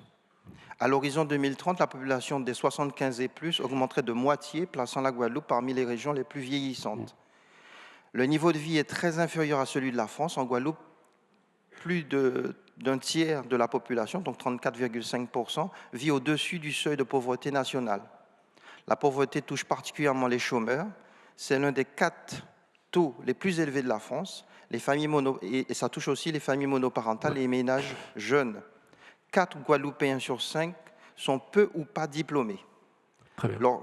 À l'horizon 2030, la population des 75 et plus augmenterait de moitié, plaçant la Guadeloupe parmi les régions les plus vieillissantes. Le niveau de vie est très inférieur à celui de la France. En Guadeloupe, plus d'un tiers de la population, donc 34,5%, vit au-dessus du seuil de pauvreté nationale. La pauvreté touche particulièrement les chômeurs. C'est l'un des 4 taux les plus élevés de la France. Et ça touche aussi les familles monoparentales et les ménages jeunes. 4 Guadeloupéens sur 5 sont peu ou pas diplômés. Très bien.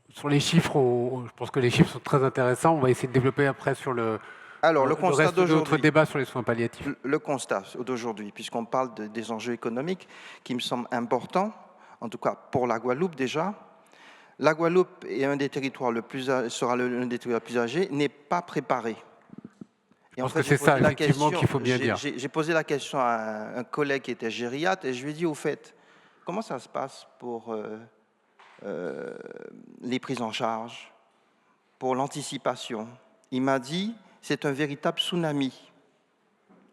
Sur les chiffres, je pense que les chiffres sont très intéressants. On va essayer de développer après sur le reste de notre débat sur les soins palliatifs. Le constat d'aujourd'hui, puisqu'on parle des enjeux économiques qui me semblent importants, en tout cas pour la Guadeloupe déjà. La Guadeloupe est un des territoires sera l'un des territoires les plus âgés, n'est pas préparé. Et en fait, c'est ça, effectivement, qu'il faut bien dire. J'ai posé la question à un collègue qui était gériatre et je lui ai dit, au fait, comment ça se passe pour les prises en charge, pour l'anticipation? Il m'a dit, c'est un véritable tsunami.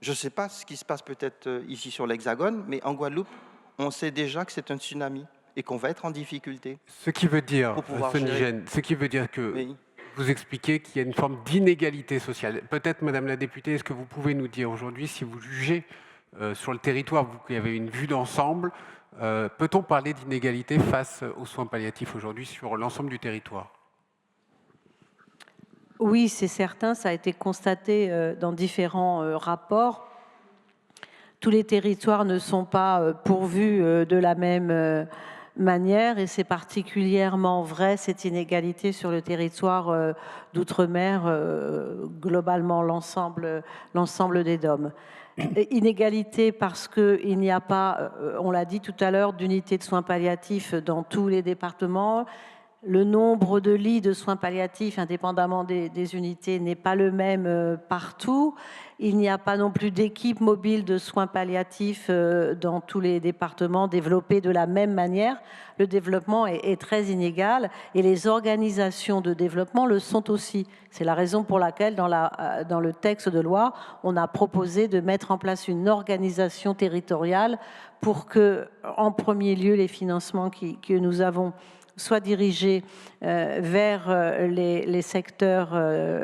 Je ne sais pas ce qui se passe peut-être ici sur l'Hexagone, mais en Guadeloupe, on sait déjà que c'est un tsunami et qu'on va être en difficulté. Ce qui veut dire, que oui. Vous expliquez qu'il y a une forme d'inégalité sociale. Peut-être, Madame la députée, est-ce que vous pouvez nous dire aujourd'hui si vous jugez sur le territoire, vous qui avez une vue d'ensemble, Peut-on parler d'inégalité face aux soins palliatifs aujourd'hui sur l'ensemble du territoire? Oui, c'est certain, ça a été constaté dans différents rapports. Tous les territoires ne sont pas pourvus de la même manière et c'est particulièrement vrai, cette inégalité sur le territoire d'outre-mer, globalement l'ensemble des DOM. Inégalité parce qu'il n'y a pas, on l'a dit tout à l'heure, d'unités de soins palliatifs dans tous les départements. Le nombre de lits de soins palliatifs, indépendamment des unités, n'est pas le même partout. Il n'y a pas non plus d'équipe mobile de soins palliatifs dans tous les départements développés de la même manière. Le développement est très inégal et les organisations de développement le sont aussi. C'est la raison pour laquelle, dans le texte de loi, on a proposé de mettre en place une organisation territoriale pour que, en premier lieu, les financements que nous avons soient dirigés vers les secteurs,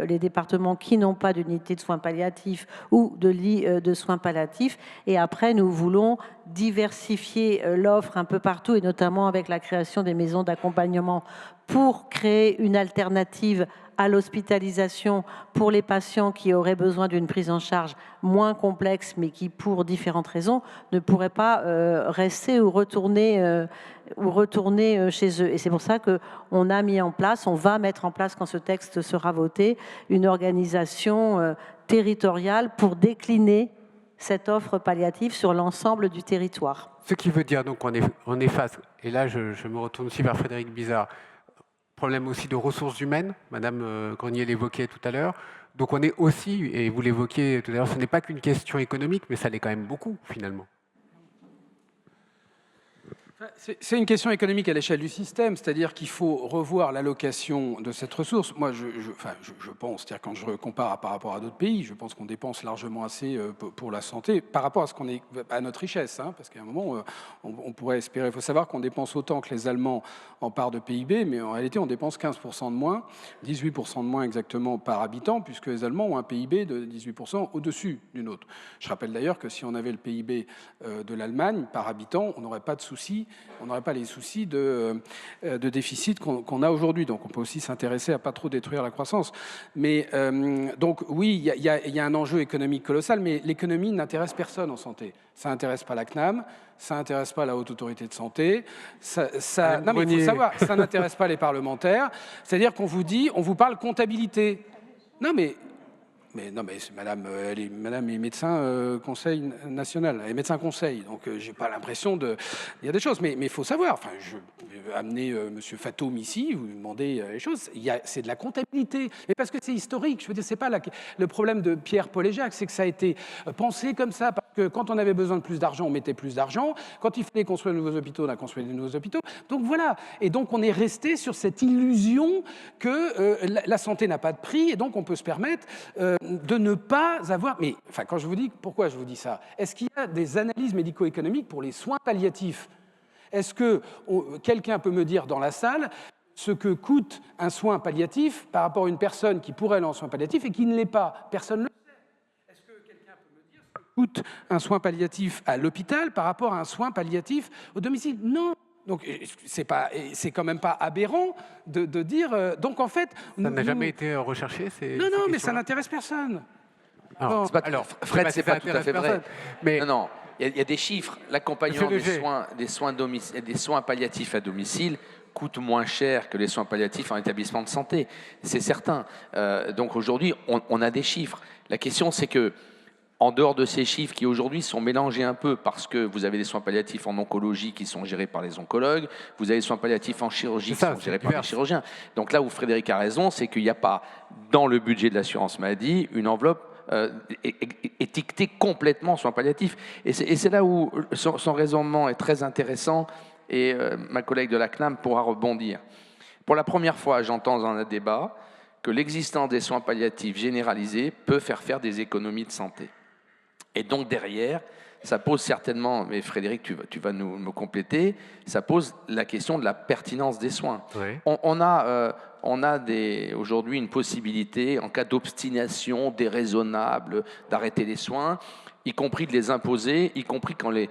les départements qui n'ont pas d'unité de soins palliatifs ou de lits de soins palliatifs. Et après, nous voulons diversifier l'offre un peu partout, et notamment avec la création des maisons d'accompagnement pour créer une alternative à l'hospitalisation pour les patients qui auraient besoin d'une prise en charge moins complexe, mais qui, pour différentes raisons, ne pourraient pas rester ou retourner chez eux. Et c'est pour ça qu'on a mis en place, on va mettre en place, quand ce texte sera voté, une organisation territoriale pour décliner cette offre palliative sur l'ensemble du territoire. Ce qui veut dire donc qu'on est face, et là je me retourne aussi vers Frédéric Bizard, problème aussi de ressources humaines, Madame Grenier l'évoquait tout à l'heure, donc on est aussi, et vous l'évoquiez tout à l'heure, ce n'est pas qu'une question économique, mais ça l'est quand même beaucoup finalement. C'est une question économique à l'échelle du système, c'est-à-dire qu'il faut revoir l'allocation de cette ressource. Moi, je pense, c'est-à-dire quand je compare par rapport à d'autres pays, je pense qu'on dépense largement assez pour la santé par rapport à ce qu'on est à notre richesse, hein, parce qu'à un moment, on pourrait espérer. Il faut savoir qu'on dépense autant que les Allemands en part de PIB, mais en réalité, on dépense 15% de moins, 18% de moins exactement par habitant, puisque les Allemands ont un PIB de 18% au-dessus du nôtre. Je rappelle d'ailleurs que si on avait le PIB de l'Allemagne par habitant, on n'aurait pas de soucis. On n'aurait pas les soucis de déficit qu'on a aujourd'hui. Donc, on peut aussi s'intéresser à pas trop détruire la croissance. Mais donc, oui, il y a un enjeu économique colossal, mais l'économie n'intéresse personne en santé. Ça n'intéresse pas la CNAM, ça n'intéresse pas la Haute Autorité de Santé. Non, mais il faut savoir, ça n'intéresse pas les parlementaires. C'est-à-dire qu'on vous dit, on vous parle comptabilité. Non, mais madame est médecin conseil national, elle est médecin conseil, donc j'ai pas l'impression de... Il y a des choses, mais il faut savoir, enfin, je vais amener monsieur Fatoum ici, vous lui demandez les choses, c'est de la comptabilité, mais parce que c'est historique, je veux dire, c'est pas le problème de Pierre-Paul et Jacques, c'est que ça a été pensé comme ça, parce que quand on avait besoin de plus d'argent, on mettait plus d'argent, quand il fallait construire de nouveaux hôpitaux, on a construit de nouveaux hôpitaux, donc voilà, et donc on est resté sur cette illusion que la santé n'a pas de prix, et donc on peut se permettre de ne pas avoir... Mais enfin, quand je vous dis... Pourquoi je vous dis ça? Est-ce qu'il y a des analyses médico-économiques pour les soins palliatifs? Est-ce que quelqu'un peut me dire dans la salle ce que coûte un soin palliatif par rapport à une personne qui pourrait aller en soins palliatifs et qui ne l'est pas? Personne ne le sait. Est-ce que quelqu'un peut me dire ce que coûte un soin palliatif à l'hôpital par rapport à un soin palliatif au domicile? Non. Donc, c'est quand même pas aberrant de dire... donc, en fait... Ça n'a jamais été recherché, Non, mais ça n'intéresse personne. Alors, Fred, c'est pas tout à fait vrai. Mais non, il y a des chiffres. L'accompagnement des soins palliatifs à domicile coûte moins cher que les soins palliatifs en établissement de santé. C'est certain. Donc, aujourd'hui, on a des chiffres. La question, c'est que en dehors de ces chiffres qui aujourd'hui sont mélangés un peu parce que vous avez des soins palliatifs en oncologie qui sont gérés par les oncologues, vous avez des soins palliatifs en chirurgie qui sont gérés par les chirurgiens. Donc là où Frédéric a raison, c'est qu'il n'y a pas dans le budget de l'assurance maladie une enveloppe étiquetée complètement soins palliatifs. Et c'est là où son raisonnement est très intéressant et ma collègue de la CNAM pourra rebondir. Pour la première fois, j'entends dans un débat que l'existence des soins palliatifs généralisés peut faire des économies de santé. Et donc derrière, ça pose certainement, mais Frédéric, tu vas me compléter, ça pose la question de la pertinence des soins. Oui. On a aujourd'hui une possibilité, en cas d'obstination déraisonnable, d'arrêter les soins. y compris de les imposer, y compris quand les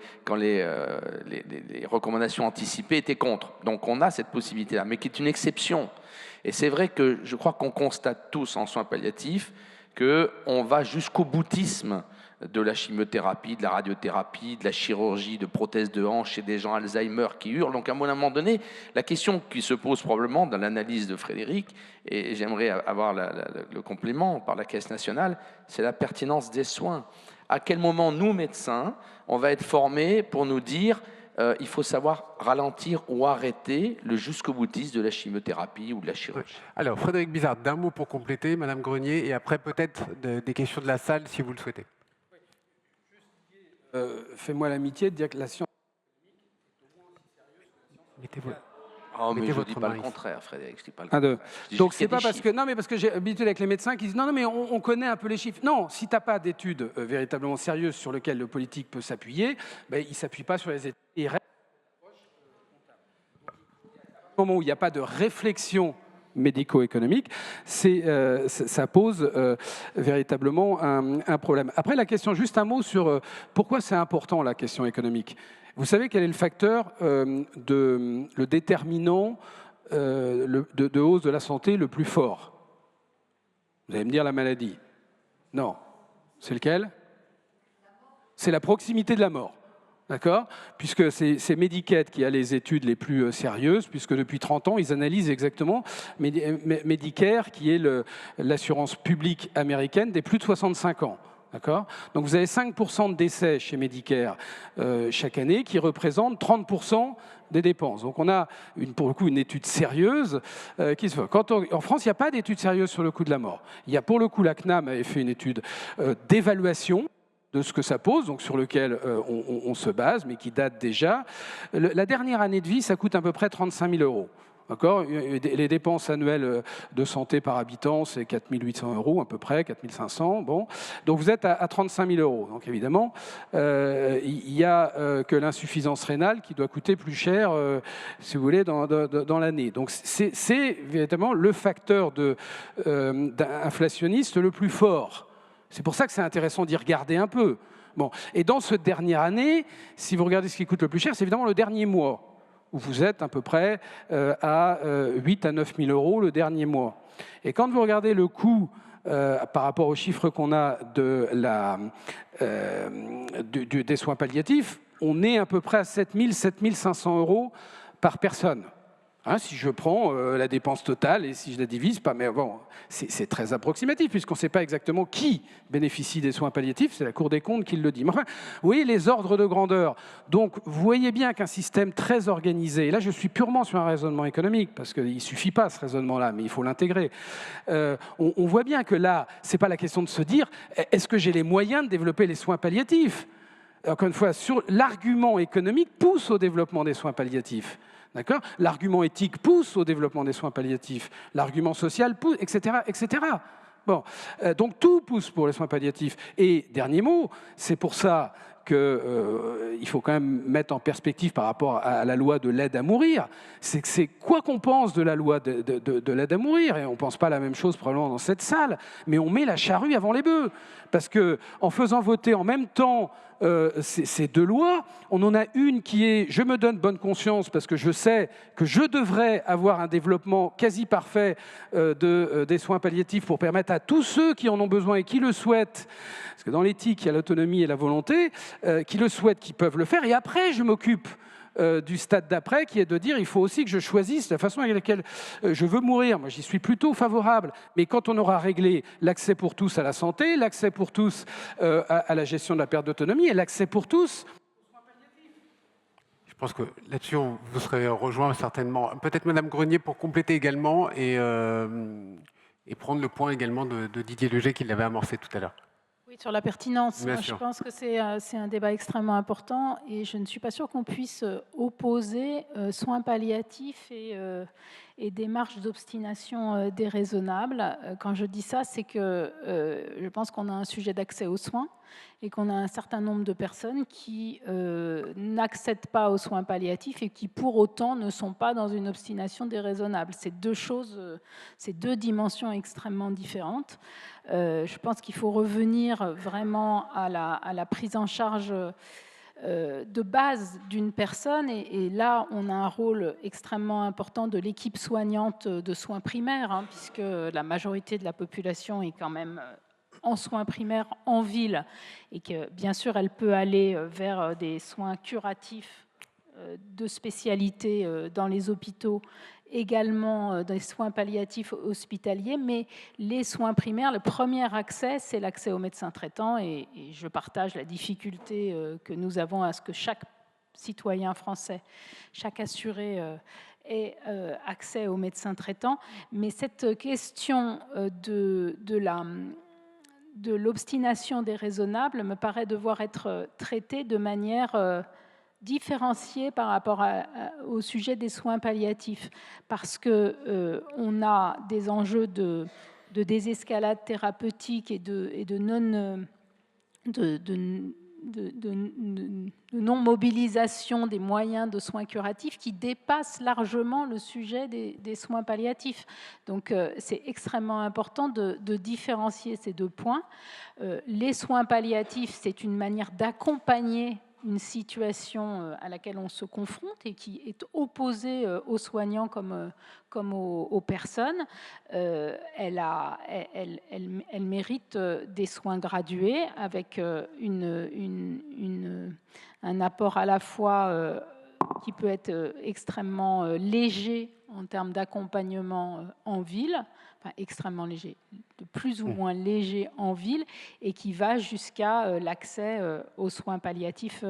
recommandations anticipées étaient contre. Donc on a cette possibilité-là, mais qui est une exception. Et c'est vrai que je crois qu'on constate tous en soins palliatifs qu'on va jusqu'au boutisme de la chimiothérapie, de la radiothérapie, de la chirurgie, de prothèses de hanche chez des gens Alzheimer qui hurlent. Donc à un moment donné, la question qui se pose probablement dans l'analyse de Frédéric, et j'aimerais avoir le complément par la Caisse nationale, c'est la pertinence des soins. À quel moment, nous, médecins, on va être formés pour nous dire il faut savoir ralentir ou arrêter le jusqu'au boutiste de la chimiothérapie ou de la chirurgie. Alors, Frédéric Bizard, d'un mot pour compléter, Madame Grenier, et après peut-être des questions de la salle si vous le souhaitez. Fais-moi l'amitié de dire que la science... Mettez-vous. Oh, mais Mettez je ne votre dis pas main le ici. contraire, Frédéric, je dis pas le Un, deux. contraire. Je dis Donc juste qu'il y c'est a pas des parce que chiffres. non mais parce que j'ai habitué avec les médecins qui disent non mais on connaît un peu les chiffres. Non, si t'as pas d'études véritablement sérieuses sur lesquelles le politique peut s'appuyer, ben, il s'appuie pas sur les études. Il reste au moment où il n'y a pas de réflexion médico-économique, ça pose véritablement un problème. Après la question, juste un mot sur pourquoi c'est important la question économique. Vous savez quel est le facteur, le déterminant de hausse de la santé le plus fort? Vous allez me dire la maladie. Non. C'est lequel? C'est la proximité de la mort. D'accord? Puisque c'est Medicaid qui a les études les plus sérieuses, puisque depuis 30 ans, ils analysent exactement Medicare, qui est l'assurance publique américaine des plus de 65 ans. D'accord? Donc vous avez 5% de décès chez Medicare chaque année, qui représentent 30% des dépenses. Donc on a pour le coup une étude sérieuse qui se fait. En France, il n'y a pas d'étude sérieuse sur le coût de la mort. Il y a pour le coup, la CNAM avait fait une étude d'évaluation de ce que ça pose, donc sur lequel on se base, mais qui date déjà. La dernière année de vie, ça coûte à peu près 35 000 euros. D'accord? Les dépenses annuelles de santé par habitant, c'est 4 800 euros à peu près, 4 500. Bon. Donc vous êtes à 35 000 euros. Donc évidemment, il n'y a que l'insuffisance rénale qui doit coûter plus cher, si vous voulez, dans l'année. Donc c'est véritablement le facteur inflationniste le plus fort. C'est pour ça que c'est intéressant d'y regarder un peu. Bon. Et dans cette dernière année, si vous regardez ce qui coûte le plus cher, c'est évidemment le dernier mois, où vous êtes à peu près à 8 à 9 000 euros le dernier mois. Et quand vous regardez le coût par rapport aux chiffres qu'on a des soins palliatifs, on est à peu près à 7 000, 7 500 euros par personne. Hein, si je prends la dépense totale et si je la divise pas, mais bon, c'est très approximatif puisqu'on ne sait pas exactement qui bénéficie des soins palliatifs, c'est la Cour des comptes qui le dit. Mais enfin, vous voyez les ordres de grandeur. Donc, vous voyez bien qu'un système très organisé, et là je suis purement sur un raisonnement économique, parce qu'il ne suffit pas ce raisonnement-là, mais il faut l'intégrer. On voit bien que là, ce n'est pas la question de se dire, est-ce que j'ai les moyens de développer les soins palliatifs? Encore une fois, l'argument économique pousse au développement des soins palliatifs. D'accord? L'argument éthique pousse au développement des soins palliatifs, l'argument social pousse, etc., etc. Bon, donc tout pousse pour les soins palliatifs. Et dernier mot, c'est pour ça qu'il faut quand même mettre en perspective par rapport à la loi de l'aide à mourir, c'est que c'est quoi qu'on pense de la loi de l'aide à mourir, et on ne pense pas la même chose probablement dans cette salle, mais on met la charrue avant les bœufs. Parce qu'en faisant voter en même temps ces deux lois, on en a une qui est « je me donne bonne conscience parce que je sais que je devrais avoir un développement quasi parfait des soins palliatifs pour permettre à tous ceux qui en ont besoin et qui le souhaitent, parce que dans l'éthique, il y a l'autonomie et la volonté, qui le souhaitent, qui peuvent le faire, et après je m'occupe du stade d'après, qui est de dire il faut aussi que je choisisse la façon avec laquelle je veux mourir. Moi, j'y suis plutôt favorable. Mais quand on aura réglé l'accès pour tous à la santé, l'accès pour tous à la gestion de la perte d'autonomie et l'accès pour tous... Je pense que là-dessus, vous serez rejoint certainement. Peut-être Madame Grenier pour compléter également et prendre le point également de Didier Leger qui l'avait amorcé tout à l'heure. Oui, sur la pertinence, Bien moi, sûr. je pense que c'est un débat extrêmement important et je ne suis pas sûre qu'on puisse opposer soins palliatifs et démarches d'obstination déraisonnables. Quand je dis ça, c'est que je pense qu'on a un sujet d'accès aux soins et qu'on a un certain nombre de personnes qui n'accèdent pas aux soins palliatifs et qui pour autant ne sont pas dans une obstination déraisonnable. C'est deux choses, c'est deux dimensions extrêmement différentes. Je pense qu'il faut revenir revenir vraiment à la prise en charge de base d'une personne. Et là, on a un rôle extrêmement important de l'équipe soignante de soins primaires, hein, puisque la majorité de la population est quand même en soins primaires en ville, et que bien sûr, elle peut aller vers des soins curatifs de spécialité dans les hôpitaux, également des soins palliatifs hospitaliers, mais les soins primaires, le premier accès, c'est l'accès aux médecins traitants, et je partage la difficulté que nous avons à ce que chaque citoyen français, chaque assuré ait accès aux médecins traitants. Mais cette question de l'obstination déraisonnable me paraît devoir être traitée de manière différenciée par rapport au sujet des soins palliatifs, parce qu'on a des enjeux de désescalade thérapeutique et de non-mobilisation des moyens de soins curatifs qui dépassent largement le sujet des soins palliatifs. Donc c'est extrêmement important de différencier ces deux points. Les soins palliatifs, c'est une manière d'accompagner une situation à laquelle on se confronte et qui est opposée aux soignants comme aux personnes. Elle mérite des soins gradués avec un apport à la fois qui peut être extrêmement léger en termes d'accompagnement en ville, enfin extrêmement léger, de plus ou moins léger en ville, et qui va jusqu'à l'accès aux soins palliatifs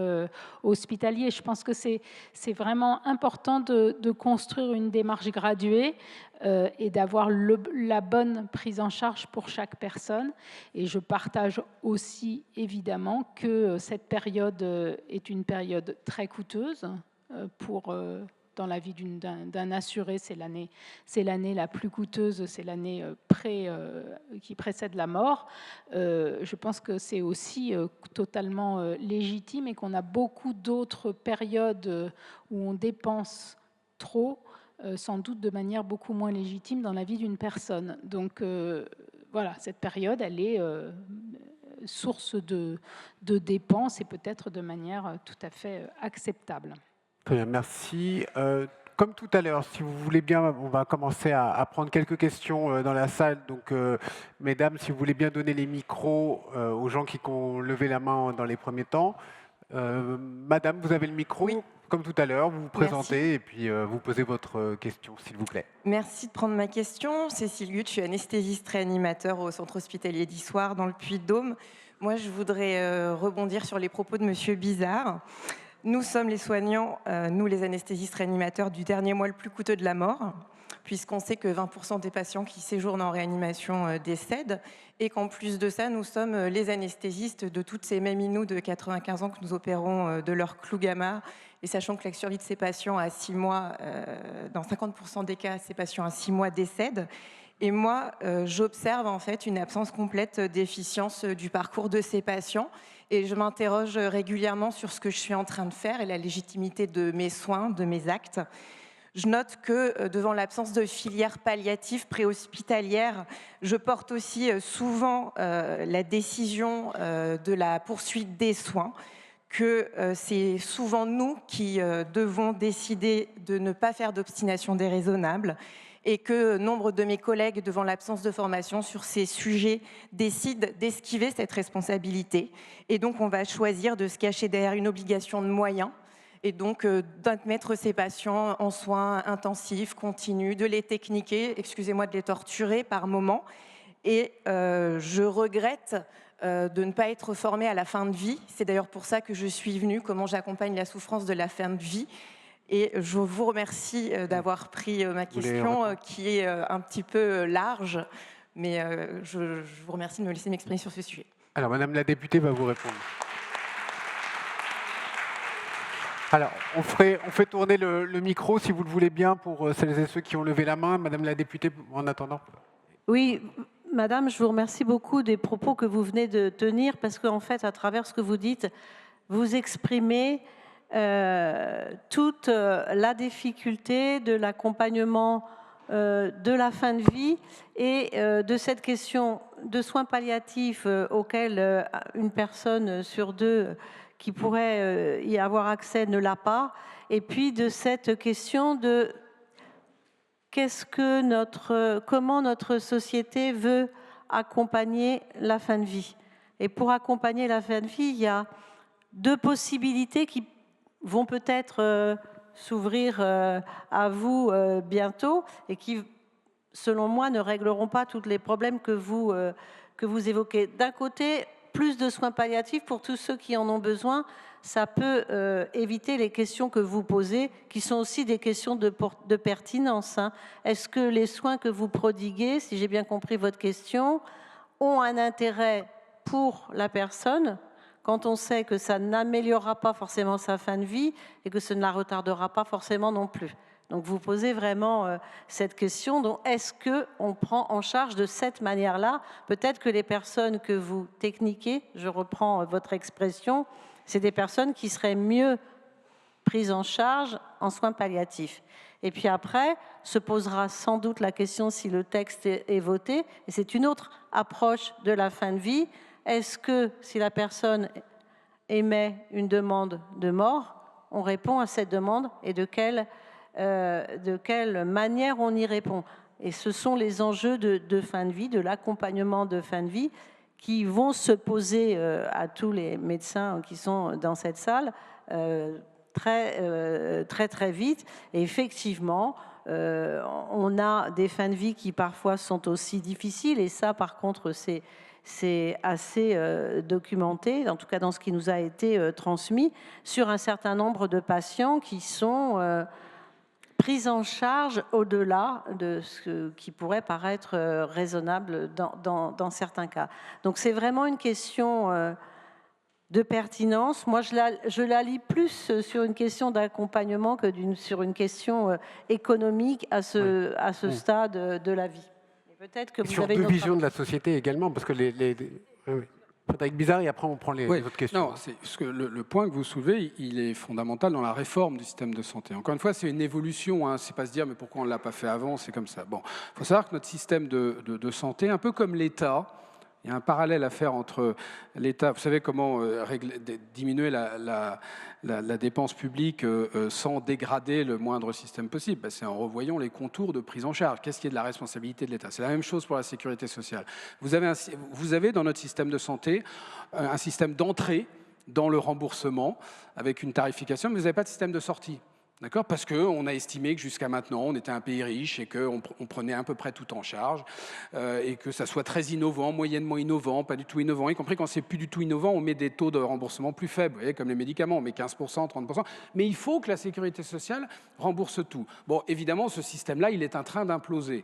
hospitaliers. Je pense que c'est vraiment important de construire une démarche graduée et d'avoir la bonne prise en charge pour chaque personne. Et je partage aussi évidemment que cette période est une période très coûteuse dans la vie d'un assuré. C'est l'année la plus coûteuse, c'est l'année qui précède la mort. Je pense que c'est aussi totalement légitime, et qu'on a beaucoup d'autres périodes où on dépense trop, sans doute de manière beaucoup moins légitime dans la vie d'une personne. Donc voilà, cette période, elle est source de dépenses, et peut-être de manière tout à fait acceptable. Très bien, merci. Comme tout à l'heure, si vous voulez bien, on va commencer à prendre quelques questions dans la salle. Donc, mesdames, si vous voulez bien donner les micros aux gens qui ont levé la main dans les premiers temps. Madame, vous avez le micro. Oui. Comme tout à l'heure, vous vous présentez. Merci. Et puis vous posez votre question, s'il vous plaît. Merci de prendre ma question. Cécile Gutt, je suis anesthésiste réanimateur au centre hospitalier d'Issoire dans le Puy-de-Dôme. Moi, je voudrais rebondir sur les propos de Monsieur Bizard. Nous sommes les soignants, nous les anesthésistes réanimateurs, du dernier mois le plus coûteux de la mort, puisqu'on sait que 20% des patients qui séjournent en réanimation décèdent, et qu'en plus de ça, nous sommes les anesthésistes de toutes ces maminous de 95 ans que nous opérons de leur clou gamma, et sachant que la survie de ces patients à 6 mois, dans 50% des cas, ces patients à 6 mois décèdent. Et moi, j'observe en fait une absence complète d'efficience du parcours de ces patients. Et je m'interroge régulièrement sur ce que je suis en train de faire et la légitimité de mes soins, de mes actes. Je note que devant l'absence de filière palliative préhospitalière, je porte aussi souvent la décision de la poursuite des soins, que c'est souvent nous qui devons décider de ne pas faire d'obstination déraisonnable, et que nombre de mes collègues, devant l'absence de formation sur ces sujets, décident d'esquiver cette responsabilité. Et donc, on va choisir de se cacher derrière une obligation de moyens, et donc d'admettre ces patients en soins intensifs, continus, de les techniquer, excusez-moi de les torturer par moment. Et je regrette de ne pas être formée à la fin de vie. C'est d'ailleurs pour ça que je suis venue, comment j'accompagne la souffrance de la fin de vie. Et je vous remercie d'avoir pris ma question, qui est un petit peu large, mais je vous remercie de me laisser m'exprimer sur ce sujet. Alors, Madame la députée va vous répondre. Alors, on fait tourner le micro, si vous le voulez bien, pour celles et ceux qui ont levé la main. Madame la députée, en attendant. Oui, Madame, je vous remercie beaucoup des propos que vous venez de tenir, parce qu'en fait, à travers ce que vous dites, vous exprimez toute la difficulté de l'accompagnement de la fin de vie et de cette question de soins palliatifs auxquels une personne sur deux qui pourrait y avoir accès ne l'a pas, et puis de cette question de comment notre société veut accompagner la fin de vie. Et pour accompagner la fin de vie, il y a deux possibilités qui vont peut-être s'ouvrir à vous bientôt et qui, selon moi, ne régleront pas tous les problèmes que vous évoquez. D'un côté, plus de soins palliatifs pour tous ceux qui en ont besoin, ça peut éviter les questions que vous posez, qui sont aussi des questions de pertinence. Hein. Est-ce que les soins que vous prodiguez, si j'ai bien compris votre question, ont un intérêt pour la personne, quand on sait que ça n'améliorera pas forcément sa fin de vie et que ça ne la retardera pas forcément non plus. Donc vous posez vraiment cette question, donc est-ce qu'on prend en charge de cette manière-là? Peut-être que les personnes que vous techniquez, je reprends votre expression, c'est des personnes qui seraient mieux prises en charge en soins palliatifs. Et puis après, se posera sans doute la question si le texte est voté, et c'est une autre approche de la fin de vie. Est-ce que si la personne émet une demande de mort, on répond à cette demande et de quelle manière on y répond? Et ce sont les enjeux de fin de vie, de l'accompagnement de fin de vie, qui vont se poser à tous les médecins qui sont dans cette salle très vite. Et effectivement, on a des fins de vie qui parfois sont aussi difficiles, et ça, par contre, c'est assez documenté, en tout cas dans ce qui nous a été transmis, sur un certain nombre de patients qui sont pris en charge au-delà de ce qui pourrait paraître raisonnable dans certains cas. Donc c'est vraiment une question de pertinence. Moi, je la lis plus sur une question d'accompagnement que sur une question économique à ce stade de la vie. Peut-être que vous avez deux visions de la société également, parce que oui. Frédéric Bizard, et après on prend les autres questions. Non, parce que le point que vous soulevez, il est fondamental dans la réforme du système de santé. Encore une fois, c'est une évolution, hein, c'est pas se dire mais pourquoi on ne l'a pas fait avant, c'est comme ça. Bon, il faut savoir que notre système de santé, un peu comme l'État, il y a un parallèle à faire entre l'État, vous savez comment diminuer la dépense publique sans dégrader le moindre système possible. Ben, c'est en revoyant les contours de prise en charge. Qu'est-ce qui est de la responsabilité de l'État? C'est la même chose pour la sécurité sociale. Vous avez dans notre système de santé un système d'entrée dans le remboursement avec une tarification, mais vous n'avez pas de système de sortie. D'accord ? Parce qu'on a estimé que jusqu'à maintenant, on était un pays riche et qu'on prenait à peu près tout en charge et que ça soit très innovant, moyennement innovant, pas du tout innovant, y compris quand c'est plus du tout innovant, on met des taux de remboursement plus faibles, vous voyez, comme les médicaments, on met 15%, 30%. Mais il faut que la sécurité sociale rembourse tout. Bon, évidemment, ce système-là, il est en train d'imploser.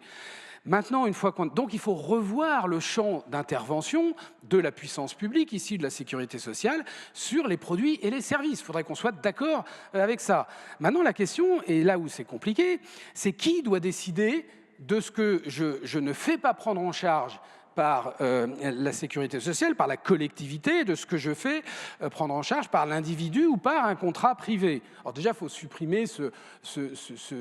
Maintenant, donc il faut revoir le champ d'intervention de la puissance publique, ici de la sécurité sociale, sur les produits et les services. Il faudrait qu'on soit d'accord avec ça. Maintenant, la question, et là où c'est compliqué, c'est qui doit décider de ce que je ne fais pas prendre en charge par la sécurité sociale, par la collectivité, de ce que je fais prendre en charge par l'individu ou par un contrat privé. Alors déjà, il faut supprimer ce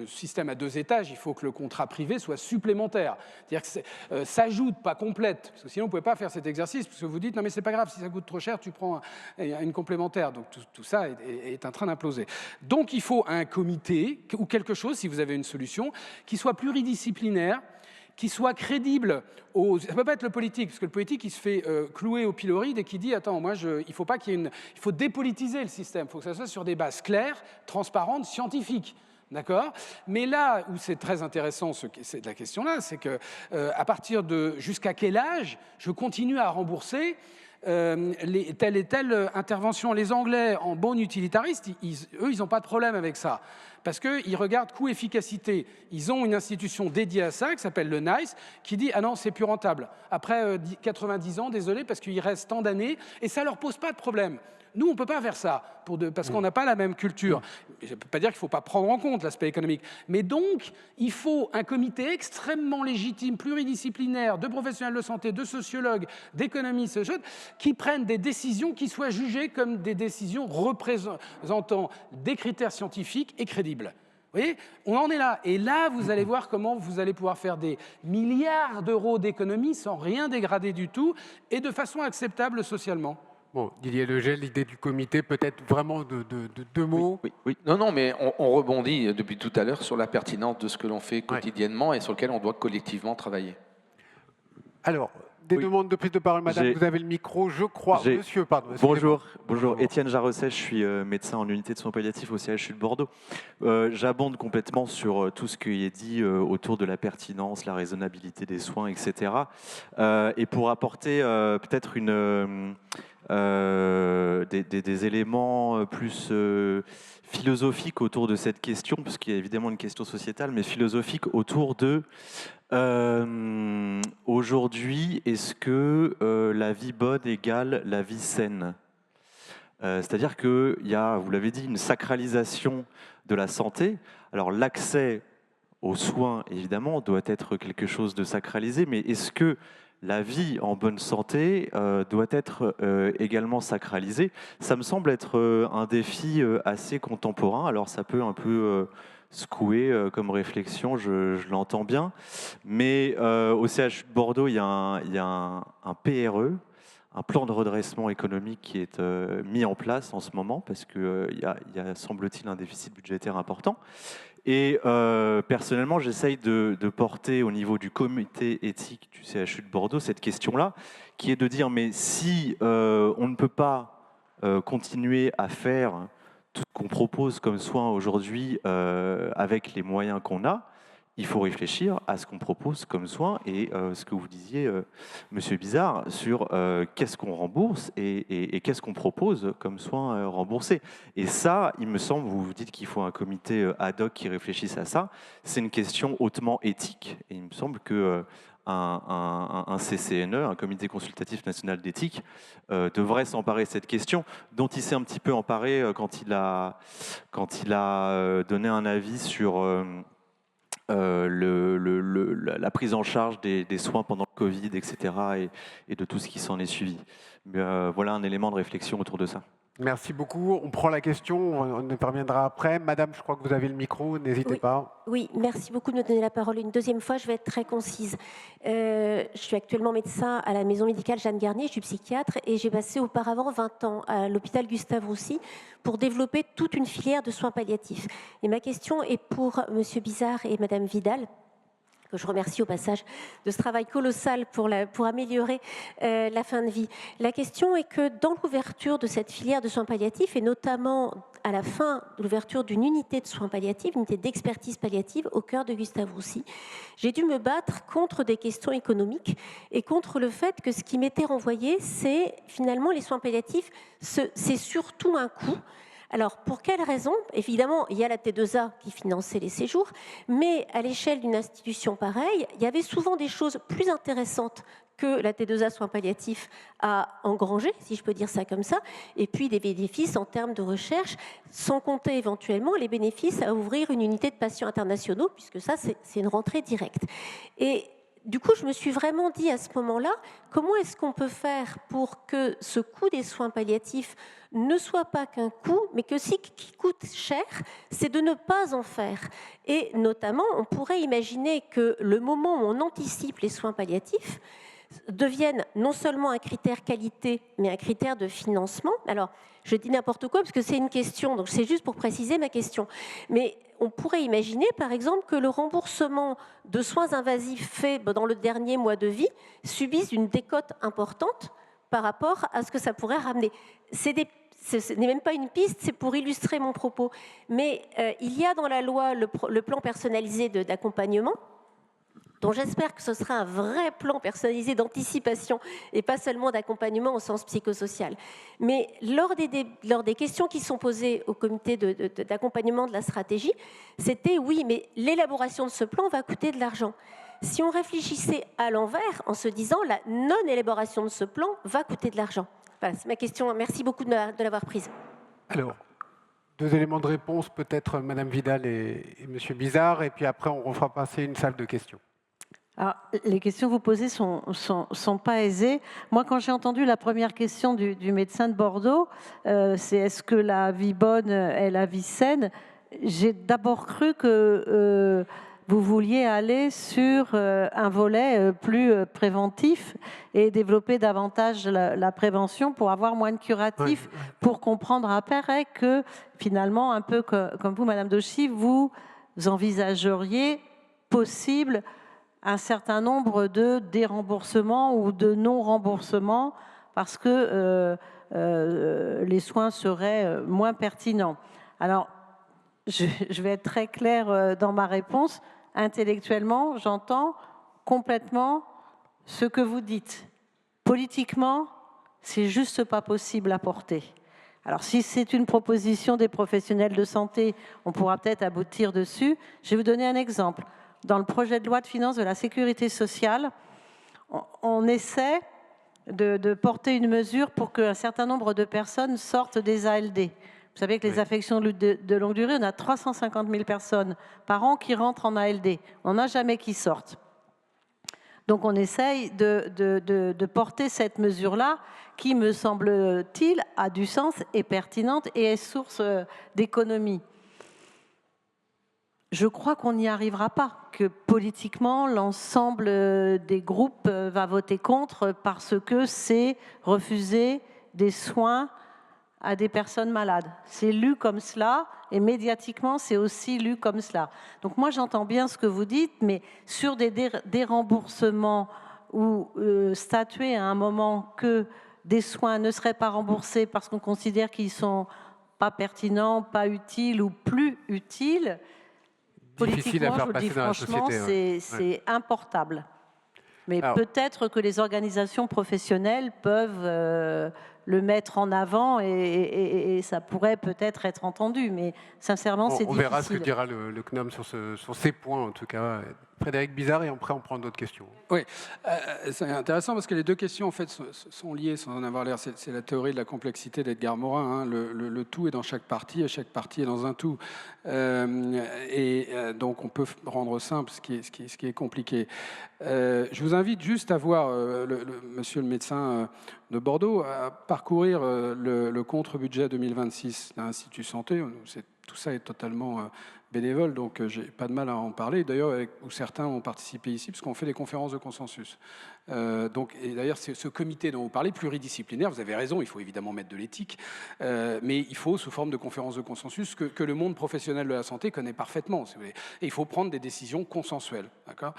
système à deux étages. Il faut que le contrat privé soit supplémentaire. C'est-à-dire que s'ajoute, pas complète. Parce que sinon, on ne pouvait pas faire cet exercice. Parce que vous dites, non mais c'est pas grave, si ça coûte trop cher, tu prends une complémentaire. Donc tout ça est en train d'imploser. Donc il faut un comité ou quelque chose, si vous avez une solution, qui soit pluridisciplinaire, qui soit crédible. Ça ne peut pas être le politique, parce que le politique, il se fait clouer au pilori dès qu'il dit « Attends, moi, il faut pas il faut dépolitiser le système. Il faut que ça soit sur des bases claires, transparentes, scientifiques. » D'accord ? Mais là où c'est très intéressant, c'est la question-là, c'est que à partir de jusqu'à quel âge je continue à rembourser telle et telle intervention. Les Anglais, en bons utilitaristes, eux, ils n'ont pas de problème avec ça. Parce qu'ils regardent coût-efficacité. Ils ont une institution dédiée à ça, qui s'appelle le NICE, qui dit « Ah non, c'est plus rentable. Après 90 ans, désolé, parce qu'il reste tant d'années, et ça ne leur pose pas de problème. » Nous, on ne peut pas faire ça, parce qu'on n'a pas la même culture. Ça ne peut pas dire qu'il ne faut pas prendre en compte l'aspect économique. Mais donc, il faut un comité extrêmement légitime, pluridisciplinaire, de professionnels de santé, de sociologues, d'économistes, qui prennent des décisions qui soient jugées comme des décisions représentant des critères scientifiques et crédibles. Vous voyez, on en est là. Et là, vous allez voir comment vous allez pouvoir faire des milliards d'euros d'économies sans rien dégrader du tout et de façon acceptable socialement. Bon, Didier Legel, l'idée du comité, peut-être vraiment de deux mots. Oui. Non, mais on rebondit depuis tout à l'heure sur la pertinence de ce que l'on fait quotidiennement et sur lequel on doit collectivement travailler. Alors, des demandes de prise de parole, madame, vous avez le micro, je crois. Monsieur, pardon. Bonjour. Étienne Jarosset, je suis médecin en unité de soins palliatifs au CHU de Bordeaux. J'abonde complètement sur tout ce qui est dit autour de la pertinence, la raisonnabilité des soins, etc. Et pour apporter peut-être des éléments plus philosophiques autour de cette question, parce qu'il y a évidemment une question sociétale, mais philosophique autour de aujourd'hui, est-ce que la vie bonne égale la vie saine ? C'est-à-dire qu'il y a, vous l'avez dit, une sacralisation de la santé. Alors l'accès aux soins, évidemment, doit être quelque chose de sacralisé, mais est-ce que la vie en bonne santé doit être également sacralisée? Ça me semble être un défi assez contemporain. Alors ça peut un peu secouer comme réflexion, je l'entends bien. Mais au CHU de Bordeaux, il y a un PRE, un plan de redressement économique qui est mis en place en ce moment, parce qu'il y a, semble-t-il, un déficit budgétaire important. Et personnellement, j'essaye de porter au niveau du comité éthique du CHU de Bordeaux cette question-là, qui est de dire, mais si on ne peut pas continuer à faire tout ce qu'on propose comme soin aujourd'hui avec les moyens qu'on a, il faut réfléchir à ce qu'on propose comme soin et ce que vous disiez, Monsieur Bizard, sur qu'est-ce qu'on rembourse et qu'est-ce qu'on propose comme soin remboursé. Et ça, il me semble, vous vous dites qu'il faut un comité ad hoc qui réfléchisse à ça, c'est une question hautement éthique. Et il me semble que un CCNE, un comité consultatif national d'éthique, devrait s'emparer de cette question, dont il s'est un petit peu emparé quand il a donné un avis sur la prise en charge des soins pendant le Covid, etc., et de tout ce qui s'en est suivi. Mais, voilà un élément de réflexion autour de ça. Merci beaucoup. On prend la question, on y reviendra après. Madame, je crois que vous avez le micro, n'hésitez pas. Oui, merci beaucoup de me donner la parole une deuxième fois. Je vais être très concise. Je suis actuellement médecin à la maison médicale Jeanne Garnier, je suis psychiatre et j'ai passé auparavant 20 ans à l'hôpital Gustave Roussy pour développer toute une filière de soins palliatifs. Et ma question est pour Monsieur Bizard et Madame Vidal, que je remercie au passage de ce travail colossal pour améliorer la fin de vie. La question est que dans l'ouverture de cette filière de soins palliatifs, et notamment à la fin de l'ouverture d'une unité de soins palliatifs, une unité d'expertise palliative au cœur de Gustave Roussy, j'ai dû me battre contre des questions économiques et contre le fait que ce qui m'était renvoyé, c'est finalement les soins palliatifs, c'est surtout un coût. Alors, pour quelles raisons? Évidemment, il y a la T2A qui finançait les séjours, mais à l'échelle d'une institution pareille, il y avait souvent des choses plus intéressantes que la T2A soins palliatifs a engrangé, si je peux dire ça comme ça, et puis des bénéfices en termes de recherche, sans compter éventuellement les bénéfices à ouvrir une unité de patients internationaux, puisque ça, c'est une rentrée directe. Et du coup, je me suis vraiment dit à ce moment-là, comment est-ce qu'on peut faire pour que ce coût des soins palliatifs ne soit pas qu'un coût, mais que ce qui coûte cher, c'est de ne pas en faire. Et notamment, on pourrait imaginer que le moment où on anticipe les soins palliatifs devienne non seulement un critère qualité, mais un critère de financement. Alors, je dis n'importe quoi parce que c'est une question, donc c'est juste pour préciser ma question. Mais on pourrait imaginer, par exemple, que le remboursement de soins invasifs faits dans le dernier mois de vie subisse une décote importante par rapport à ce que ça pourrait ramener. Ce n'est même pas une piste, c'est pour illustrer mon propos. Mais il y a dans la loi le plan personnalisé d'accompagnement, dont j'espère que ce sera un vrai plan personnalisé d'anticipation et pas seulement d'accompagnement au sens psychosocial. Mais lors des questions qui sont posées au comité d'accompagnement de la stratégie, c'était oui, mais l'élaboration de ce plan va coûter de l'argent. Si on réfléchissait à l'envers en se disant la non-élaboration de ce plan va coûter de l'argent. Voilà, c'est ma question. Merci beaucoup de l'avoir prise. Alors, deux éléments de réponse, peut-être Madame Vidal et Monsieur Bizard, et puis après on refera passer une salle de questions. Alors, les questions que vous posez sont pas aisées. Moi, quand j'ai entendu la première question du médecin de Bordeaux, c'est est-ce que la vie bonne est la vie saine? j'ai d'abord cru que vous vouliez aller sur un volet plus préventif et développer davantage la prévention pour avoir moins de curatifs, pour comprendre après que finalement, un peu comme vous, Madame Dauchy, vous envisageriez possible un certain nombre de déremboursements ou de non-remboursements parce que les soins seraient moins pertinents. Alors, je vais être très claire dans ma réponse. Intellectuellement, j'entends complètement ce que vous dites. Politiquement, c'est juste pas possible à porter. Alors, si c'est une proposition des professionnels de santé, on pourra peut-être aboutir dessus. Je vais vous donner un exemple. Dans le projet de loi de finances de la sécurité sociale, on essaie de porter une mesure pour qu'un certain nombre de personnes sortent des ALD. Vous savez que les affections de longue durée, on a 350 000 personnes par an qui rentrent en ALD. On n'a jamais qui sortent. Donc on essaye de porter cette mesure-là qui, me semble-t-il, a du sens, est pertinente et est source d'économie. Je crois qu'on n'y arrivera pas, que politiquement, l'ensemble des groupes va voter contre parce que c'est refuser des soins à des personnes malades. C'est lu comme cela, et médiatiquement, c'est aussi lu comme cela. Donc moi, j'entends bien ce que vous dites, mais sur des remboursements ou statuer à un moment que des soins ne seraient pas remboursés parce qu'on considère qu'ils ne sont pas pertinents, pas utiles ou plus utiles, politiquement, je vous le dis franchement, c'est importable. Mais peut-être que les organisations professionnelles peuvent le mettre en avant et ça pourrait peut-être être entendu. Mais sincèrement, c'est difficile. On verra ce que dira le CNOM sur ces points, en tout cas. Frédéric Bizard, et après on prend d'autres questions. Oui, c'est intéressant parce que les deux questions en fait sont liées sans en avoir l'air. C'est la théorie de la complexité d'Edgar Morin. Hein. Le tout est dans chaque partie et chaque partie est dans un tout. Donc on peut rendre simple ce qui est compliqué. Je vous invite juste à voir monsieur le médecin de Bordeaux à parcourir le contre-budget 2026 de l'Institut Santé. Tout ça est totalement bénévole, donc j'ai pas de mal à en parler. D'ailleurs, où certains ont participé ici, parce qu'on fait des conférences de consensus. Et d'ailleurs, c'est ce comité dont vous parlez, pluridisciplinaire, vous avez raison, il faut évidemment mettre de l'éthique, mais il faut, sous forme de conférences de consensus, que le monde professionnel de la santé connaît parfaitement, si vous voulez. Et il faut prendre des décisions consensuelles, d'accord,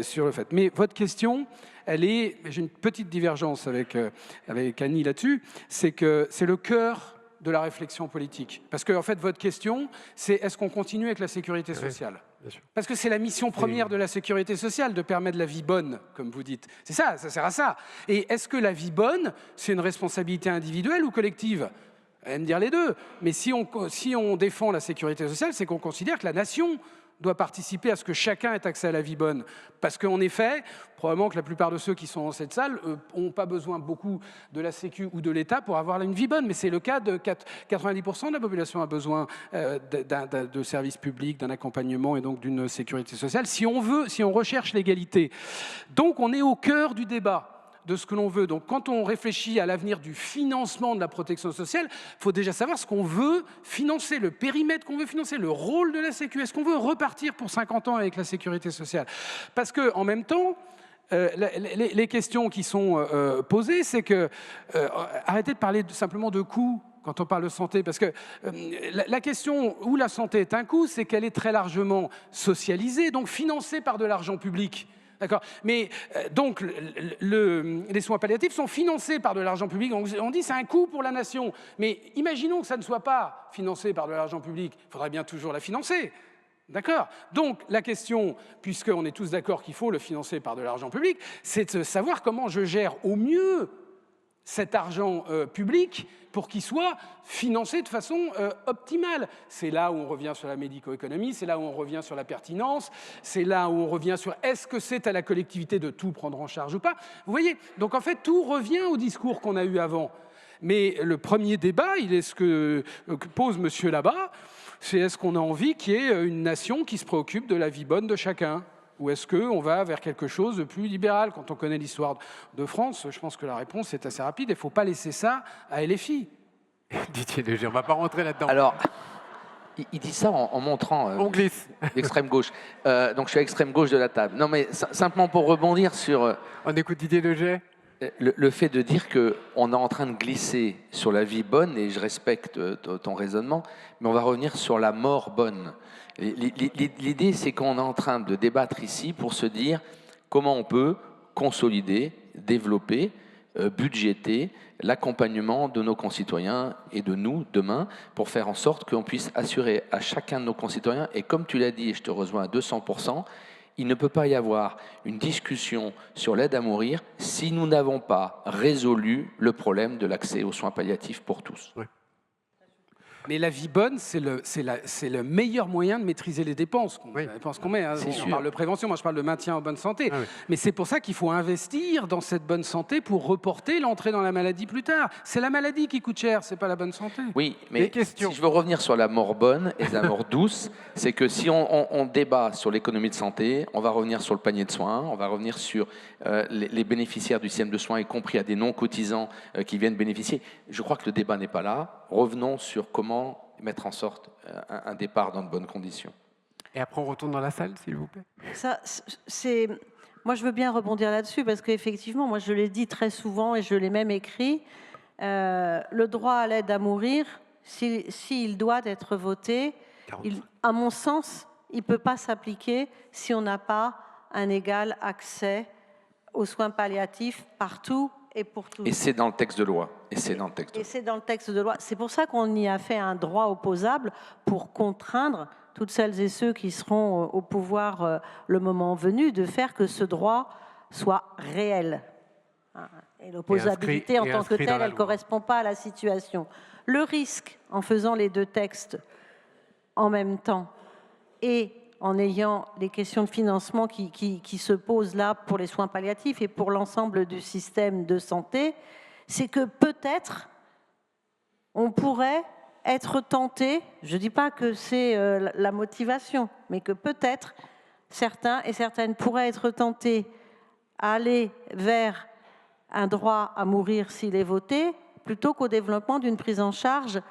sur le fait. Mais votre question, j'ai une petite divergence avec Annie là-dessus, c'est que c'est le cœur de la réflexion politique. Parce que, en fait, votre question, c'est est-ce qu'on continue avec la sécurité sociale ? Oui, parce que c'est la mission première de la sécurité sociale, de permettre la vie bonne, comme vous dites. C'est ça sert à ça. Et est-ce que la vie bonne, c'est une responsabilité individuelle ou collective ? Vous allez me dire les deux. Mais si on défend la sécurité sociale, c'est qu'on considère que la nation doit participer à ce que chacun ait accès à la vie bonne. Parce qu'en effet, probablement que la plupart de ceux qui sont dans cette salle n'ont pas besoin beaucoup de la Sécu ou de l'État pour avoir une vie bonne. Mais c'est le cas de 90% de la population a besoin de services publics, d'un accompagnement et donc d'une sécurité sociale. Si on recherche l'égalité. Donc on est au cœur du débat de ce que l'on veut. Donc quand on réfléchit à l'avenir du financement de la protection sociale, il faut déjà savoir ce qu'on veut financer, le périmètre qu'on veut financer, le rôle de la Sécu. Est-ce qu'on veut repartir pour 50 ans avec la sécurité sociale ? Parce qu'en même temps, les questions qui sont posées, c'est que arrêtez de parler simplement de coûts quand on parle de santé, parce que la question où la santé est un coût, c'est qu'elle est très largement socialisée, donc financée par de l'argent public. D'accord. Mais donc, les soins palliatifs sont financés par de l'argent public. Donc, on dit que c'est un coût pour la nation. Mais imaginons que ça ne soit pas financé par de l'argent public. Il faudrait bien toujours la financer. D'accord. Donc, la question, puisqu'on est tous d'accord qu'il faut le financer par de l'argent public, c'est de savoir comment je gère au mieux cet argent public pour qu'il soit financé de façon optimale. C'est là où on revient sur la médico-économie, c'est là où on revient sur la pertinence, c'est là où on revient sur est-ce que c'est à la collectivité de tout prendre en charge ou pas. Vous voyez, donc en fait, tout revient au discours qu'on a eu avant. Mais le premier débat, il est ce que pose monsieur là-bas, c'est est-ce qu'on a envie qu'il y ait une nation qui se préoccupe de la vie bonne de chacun ? Ou est-ce qu'on va vers quelque chose de plus libéral ? Quand on connaît l'histoire de France, je pense que la réponse est assez rapide. Il ne faut pas laisser ça à LFI. Didier Léger, on ne va pas rentrer là-dedans. Alors, Il dit ça en montrant On glisse. l'extrême gauche. Donc je suis à l'extrême gauche de la table. Non, mais simplement pour rebondir sur On écoute Didier Leget. le fait de dire qu'on est en train de glisser sur la vie bonne, et je respecte ton raisonnement, mais on va revenir sur la mort bonne. L'idée, c'est qu'on est en train de débattre ici pour se dire comment on peut consolider, développer, budgéter l'accompagnement de nos concitoyens et de nous demain pour faire en sorte qu'on puisse assurer à chacun de nos concitoyens, et comme tu l'as dit, et je te rejoins à 200%, il ne peut pas y avoir une discussion sur l'aide à mourir si nous n'avons pas résolu le problème de l'accès aux soins palliatifs pour tous. Oui. Mais la vie bonne, c'est le meilleur moyen de maîtriser les dépenses qu'on met. Hein. On parle de prévention, moi je parle de maintien en bonne santé. Ah oui. Mais c'est pour ça qu'il faut investir dans cette bonne santé pour reporter l'entrée dans la maladie plus tard. C'est la maladie qui coûte cher, c'est pas la bonne santé. Oui, mais si je veux revenir sur la mort bonne et la mort douce, c'est que si on débat sur l'économie de santé, on va revenir sur le panier de soins, on va revenir sur les bénéficiaires du système de soins, y compris à des non-cotisants qui viennent bénéficier. Je crois que le débat n'est pas là. Revenons sur comment mettre en sorte un départ dans de bonnes conditions. Et après, on retourne dans la salle, s'il vous plaît. Moi, je veux bien rebondir là-dessus, parce qu'effectivement, moi, je l'ai dit très souvent, et je l'ai même écrit, le droit à l'aide à mourir, s'il doit être voté, à mon sens, il ne peut pas s'appliquer si on n'a pas un égal accès aux soins palliatifs partout et pour tous. Et c'est dans le texte de loi. C'est dans le texte de loi. C'est pour ça qu'on y a fait un droit opposable pour contraindre toutes celles et ceux qui seront au pouvoir le moment venu de faire que ce droit soit réel. Et l'opposabilité en tant que telle, elle ne correspond pas à la situation. Le risque, en faisant les deux textes en même temps et en ayant les questions de financement qui se posent là pour les soins palliatifs et pour l'ensemble du système de santé, c'est que peut-être on pourrait être tenté, je ne dis pas que c'est la motivation, mais que peut-être certains et certaines pourraient être tentés à aller vers un droit à mourir s'il est voté, plutôt qu'au développement d'une prise en charge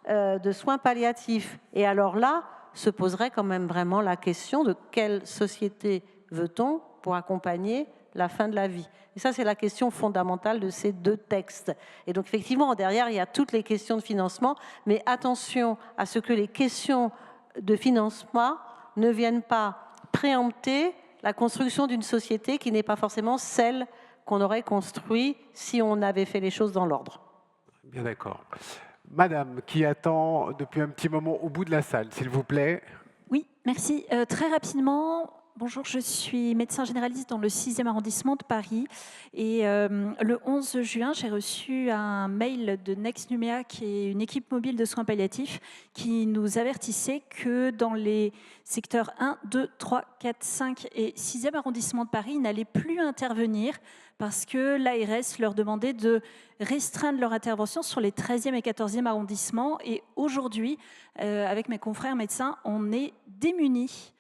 de soins palliatifs. Et alors là, se poserait quand même vraiment la question de quelle société veut-on pour accompagner la fin de la vie. Et ça, c'est la question fondamentale de ces deux textes. Et donc, effectivement, derrière, il y a toutes les questions de financement, mais attention à ce que les questions de financement ne viennent pas préempter la construction d'une société qui n'est pas forcément celle qu'on aurait construite si on avait fait les choses dans l'ordre. Bien d'accord. Madame, qui attend depuis un petit moment au bout de la salle, s'il vous plaît. Oui, merci. Très rapidement, bonjour, je suis médecin généraliste dans le 6e arrondissement de Paris. Et le 11 juin, j'ai reçu un mail de Next Numea, qui est une équipe mobile de soins palliatifs, qui nous avertissait que dans les secteurs 1, 2, 3, 4, 5 et 6e arrondissement de Paris, ils n'allaient plus intervenir parce que l'ARS leur demandait de restreindre leur intervention sur les 13e et 14e arrondissements. Et aujourd'hui, avec mes confrères médecins, on est démunis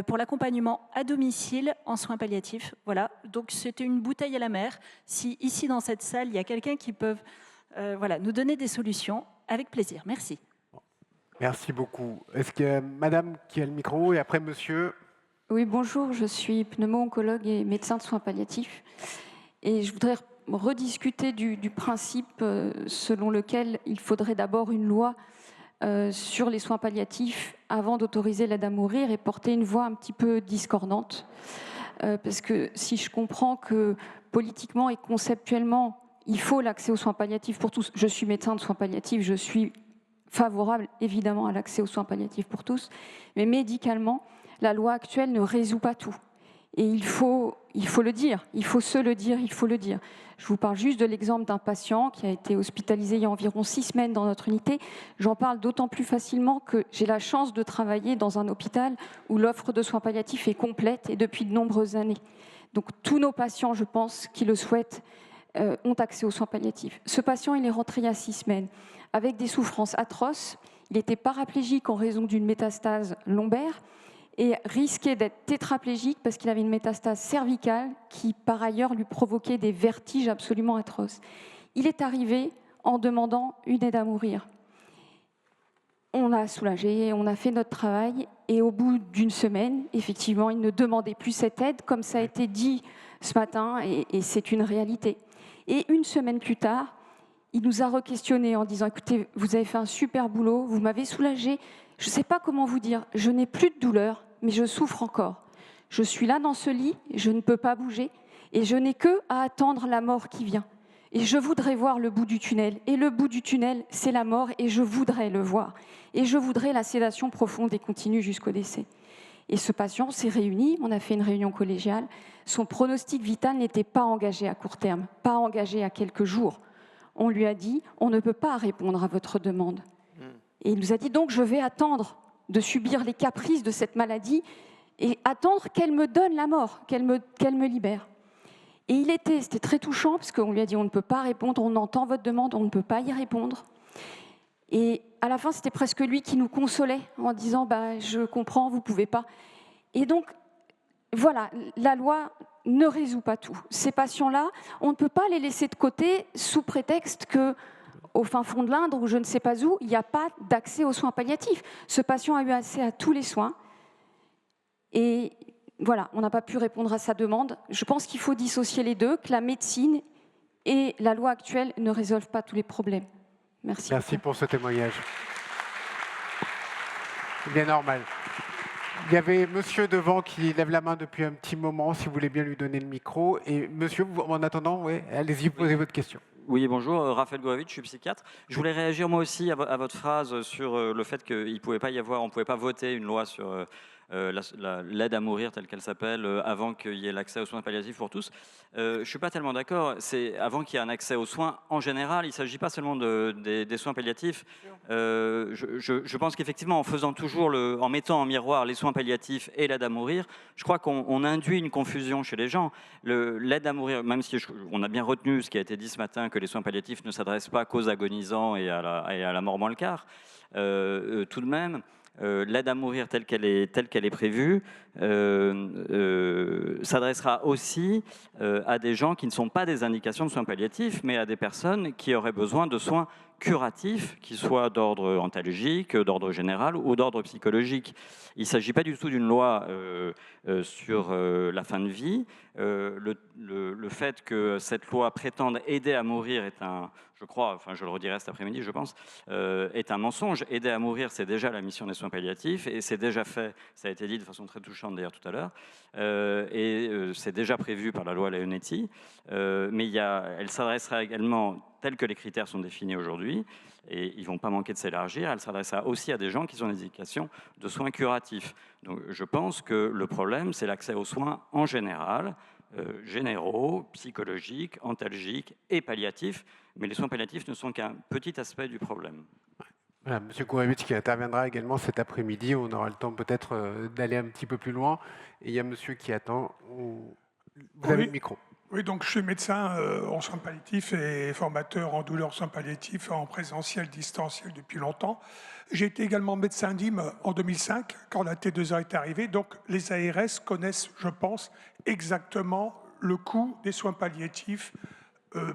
pour l'accompagnement à domicile en soins palliatifs. Voilà, donc c'était une bouteille à la mer. Si ici, dans cette salle, il y a quelqu'un qui peut nous donner des solutions, avec plaisir. Merci. Merci beaucoup. Est-ce qu'il y a madame qui a le micro et après monsieur? Oui, bonjour, je suis pneumo-oncologue et médecin de soins palliatifs. Et je voudrais rediscuter du principe selon lequel il faudrait d'abord une loi sur les soins palliatifs avant d'autoriser l'aide à mourir et porter une voix un petit peu discordante. Parce que si je comprends que politiquement et conceptuellement, il faut l'accès aux soins palliatifs pour tous, je suis médecin de soins palliatifs, je suis favorable évidemment à l'accès aux soins palliatifs pour tous, mais médicalement, la loi actuelle ne résout pas tout. Et il faut le dire, il faut se le dire, il faut le dire. Je vous parle juste de l'exemple d'un patient qui a été hospitalisé il y a environ 6 semaines dans notre unité. J'en parle d'autant plus facilement que j'ai la chance de travailler dans un hôpital où l'offre de soins palliatifs est complète et depuis de nombreuses années. Donc tous nos patients, je pense, qui le souhaitent, ont accès aux soins palliatifs. Ce patient, il est rentré il y a 6 semaines avec des souffrances atroces. Il était paraplégique en raison d'une métastase lombaire et risquait d'être tétraplégique parce qu'il avait une métastase cervicale qui, par ailleurs, lui provoquait des vertiges absolument atroces. Il est arrivé en demandant une aide à mourir. on a soulagé, on a fait notre travail, et au bout d'une semaine, effectivement, il ne demandait plus cette aide, comme ça a été dit ce matin, et c'est une réalité. Et une semaine plus tard, il nous a re-questionnés en disant « Écoutez, vous avez fait un super boulot, vous m'avez soulagé, je ne sais pas comment vous dire, je n'ai plus de douleur, mais je souffre encore. Je suis là dans ce lit, je ne peux pas bouger, et je n'ai que à attendre la mort qui vient. Et je voudrais voir le bout du tunnel. Et le bout du tunnel, c'est la mort, et je voudrais le voir. Et je voudrais la sédation profonde et continue jusqu'au décès. » Et ce patient s'est réuni, on a fait une réunion collégiale. Son pronostic vital n'était pas engagé à court terme, pas engagé à quelques jours. On lui a dit « on ne peut pas répondre à votre demande ». Et il nous a dit « donc je vais attendre de subir les caprices de cette maladie et attendre qu'elle me donne la mort, qu'elle me libère ». Et c'était très touchant, parce qu'on lui a dit « on ne peut pas répondre, on entend votre demande, on ne peut pas y répondre ». Et à la fin, c'était presque lui qui nous consolait en disant « je comprends, vous ne pouvez pas ». Et donc, voilà, la loi ne résout pas tout. Ces patients-là, on ne peut pas les laisser de côté sous prétexte qu'au fin fond de l'Indre, ou je ne sais pas où, il n'y a pas d'accès aux soins palliatifs. Ce patient a eu accès à tous les soins. Et voilà, on n'a pas pu répondre à sa demande. Je pense qu'il faut dissocier les deux, que la médecine et la loi actuelle ne résolvent pas tous les problèmes. Merci. Merci pour ce témoignage. C'est bien normal. Il y avait monsieur devant qui lève la main depuis un petit moment, si vous voulez bien lui donner le micro. Et monsieur, en attendant, allez-y, posez votre question. Oui, bonjour, Raphaël Goravitch, je suis psychiatre. Je voulais réagir moi aussi à votre phrase sur le fait qu'on ne pouvait pas voter une loi sur l'aide à mourir telle qu'elle s'appelle avant qu'il y ait l'accès aux soins palliatifs pour tous. Je ne suis pas tellement d'accord. C'est avant qu'il y ait un accès aux soins en général. Il ne s'agit pas seulement des soins palliatifs. Je pense qu'effectivement, en mettant en miroir les soins palliatifs et l'aide à mourir, je crois qu'on induit une confusion chez les gens. L'aide à mourir, même si on a bien retenu ce qui a été dit ce matin, que les soins palliatifs ne s'adressent pas qu'aux agonisants et à la mort dans le quart, tout de même, l'aide à mourir telle qu'elle est prévue s'adressera aussi à des gens qui ne sont pas des indications de soins palliatifs, mais à des personnes qui auraient besoin de soins curatifs, qui soient d'ordre antalgique, d'ordre général ou d'ordre psychologique. Il ne s'agit pas du tout d'une loi sur la fin de vie. Le fait que cette loi prétende aider à mourir est je le redirai cet après-midi, je pense, est un mensonge. Aider à mourir, c'est déjà la mission des soins palliatifs, et c'est déjà fait, ça a été dit de façon très touchante d'ailleurs tout à l'heure, c'est déjà prévu par la loi Leonetti, mais elle s'adressera également, tels que les critères sont définis aujourd'hui, et ils ne vont pas manquer de s'élargir, elle s'adressera aussi à des gens qui ont des indications de soins curatifs. Donc je pense que le problème, c'est l'accès aux soins en général, généraux, psychologiques, antalgiques et palliatifs, mais les soins palliatifs ne sont qu'un petit aspect du problème. Voilà, M. Gourevitch qui interviendra également cet après-midi. On aura le temps peut-être d'aller un petit peu plus loin. Et il y a monsieur qui attend. Vous avez le micro. Oui, donc je suis médecin en soins palliatifs et formateur en douleurs soins palliatifs en présentiel, distanciel depuis longtemps. J'ai été également médecin DIM en 2005 quand la T2A est arrivée. Donc les ARS connaissent, je pense, exactement le coût des soins palliatifs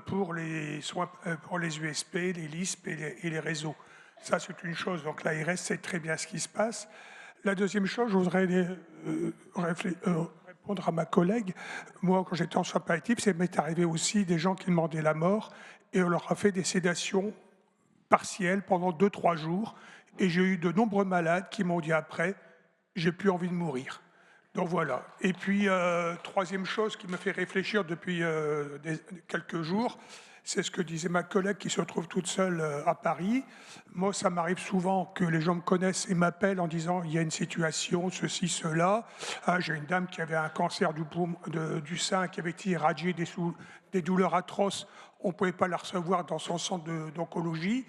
pour les USP, les LISP et les réseaux. Ça, c'est une chose. Donc l'ARS sait très bien ce qui se passe. La deuxième chose, je voudrais répondre à ma collègue. Moi, quand j'étais en soins palliatifs, ça m'est arrivé aussi des gens qui demandaient la mort et on leur a fait des sédations partielles pendant 2-3 jours. Et j'ai eu de nombreux malades qui m'ont dit après, j'ai plus envie de mourir. Donc voilà. Et puis, troisième chose qui me fait réfléchir depuis quelques jours, c'est ce que disait ma collègue qui se trouve toute seule à Paris. Moi, ça m'arrive souvent que les gens me connaissent et m'appellent en disant « il y a une situation, ceci, cela ». J'ai une dame qui avait un cancer du sein, qui avait été irradié des douleurs atroces. On ne pouvait pas la recevoir dans son centre d'oncologie.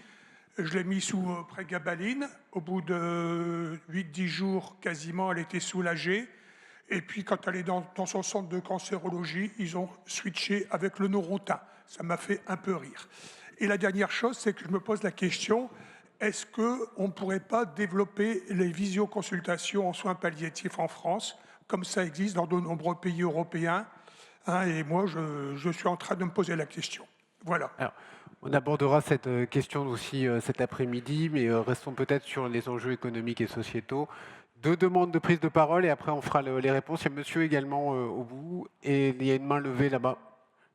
Je l'ai mis sous prégabaline. Au bout de 8-10 jours, quasiment, elle était soulagée. Et puis, quand elle est dans son centre de cancérologie, ils ont switché avec le Neurontin. Ça m'a fait un peu rire. Et la dernière chose, c'est que je me pose la question, est-ce qu'on ne pourrait pas développer les visioconsultations en soins palliatifs en France, comme ça existe dans de nombreux pays européens, et moi, je suis en train de me poser la question. Voilà. Alors, on abordera cette question aussi cet après-midi, mais restons peut-être sur les enjeux économiques et sociétaux. 2 demandes de prise de parole et après on fera les réponses. Il y a monsieur également au bout et il y a une main levée là-bas.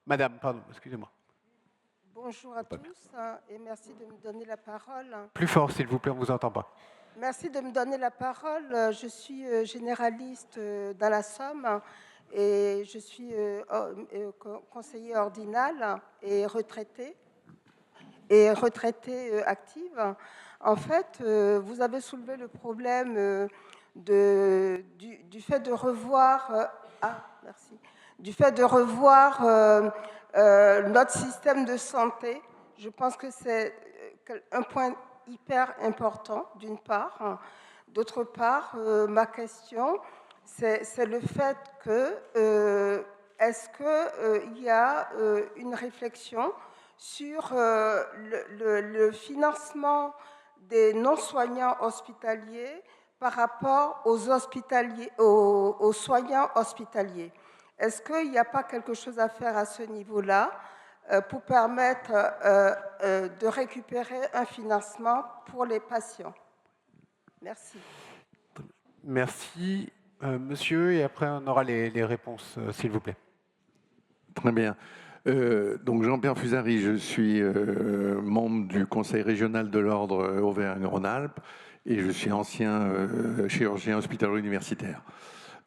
Madame, pardon, excusez-moi. Bonjour à tous et merci de me donner la parole. Plus fort s'il vous plaît, on ne vous entend pas. Merci de me donner la parole. Je suis généraliste dans la Somme et je suis conseiller ordinal et retraitée active. En fait, vous avez soulevé le problème du fait de revoir notre système de santé. Je pense que c'est un point hyper important, d'une part. D'autre part, ma question, c'est le fait que est-ce qu'il y a une réflexion sur le financement des non-soignants hospitaliers par rapport aux soignants hospitaliers. Est-ce qu'il n'y a pas quelque chose à faire à ce niveau-là pour permettre de récupérer un financement pour les patients? Merci. Merci, monsieur, et après on aura les réponses, s'il vous plaît. Très bien. Donc Jean-Pierre Fusari, je suis membre du Conseil régional de l'Ordre Auvergne-Rhône-Alpes et je suis ancien chirurgien hospitalo-universitaire.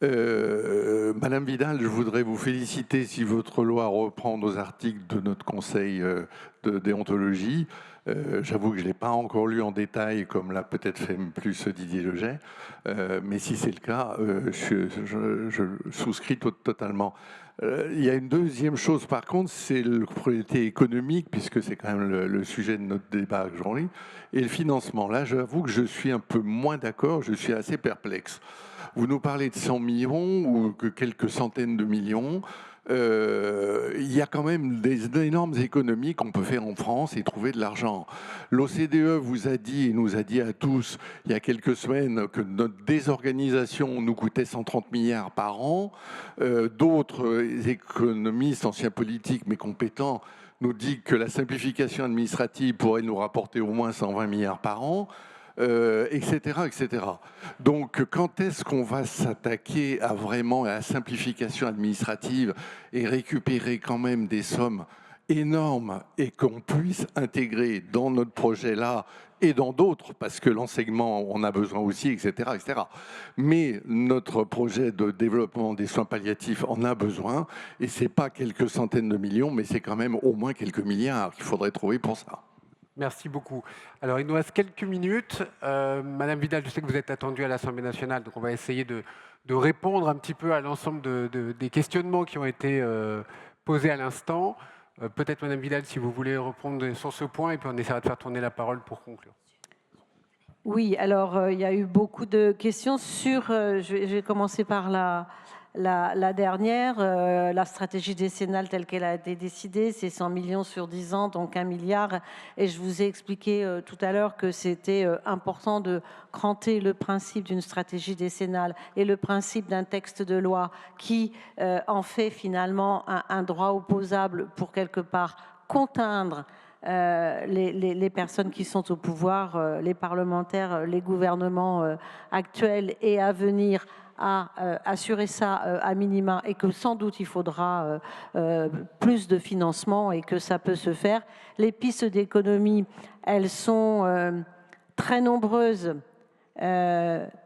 Madame Vidal, je voudrais vous féliciter si votre loi reprend nos articles de notre Conseil de déontologie. J'avoue que je ne l'ai pas encore lu en détail, comme l'a peut-être fait plus Didier Leget, mais si c'est le cas, je souscris totalement. Il y a une deuxième chose, par contre, c'est le côté économique, puisque c'est quand même le sujet de notre débat aujourd'hui, et le financement. Là, j'avoue que je suis un peu moins d'accord, je suis assez perplexe. Vous nous parlez de 100 millions ou que quelques centaines de millions. Il y a quand même des énormes économies qu'on peut faire en France et trouver de l'argent. L'OCDE vous a dit et nous a dit à tous il y a quelques semaines que notre désorganisation nous coûtait 130 milliards par an. D'autres économistes, anciens politiques mais compétents, nous disent que la simplification administrative pourrait nous rapporter au moins 120 milliards par an. Etc., etc. Donc, quand est-ce qu'on va s'attaquer à vraiment à la simplification administrative et récupérer quand même des sommes énormes et qu'on puisse intégrer dans notre projet-là et dans d'autres, parce que l'enseignement, on a besoin aussi, etc., etc. Mais notre projet de développement des soins palliatifs en a besoin, et ce n'est pas quelques centaines de millions, mais c'est quand même au moins quelques milliards qu'il faudrait trouver pour ça. Merci beaucoup. Alors, il nous reste quelques minutes. Madame Vidal, je sais que vous êtes attendue à l'Assemblée nationale, donc on va essayer de répondre un petit peu à l'ensemble des questionnements qui ont été posés à l'instant. Peut-être, Madame Vidal, si vous voulez répondre sur ce point, et puis on essaiera de faire tourner la parole pour conclure. Oui, alors il y a eu beaucoup de questions sur, je vais commencer par la dernière, la stratégie décennale telle qu'elle a été décidée, c'est 100 millions sur 10 ans, donc 1 milliard. Et je vous ai expliqué tout à l'heure que c'était important de cranter le principe d'une stratégie décennale et le principe d'un texte de loi qui en fait finalement un droit opposable pour quelque part contraindre les personnes qui sont au pouvoir, les parlementaires, les gouvernements actuels et à venir, à assurer ça à minima, et que sans doute il faudra plus de financement et que ça peut se faire. Les pistes d'économie, elles sont très nombreuses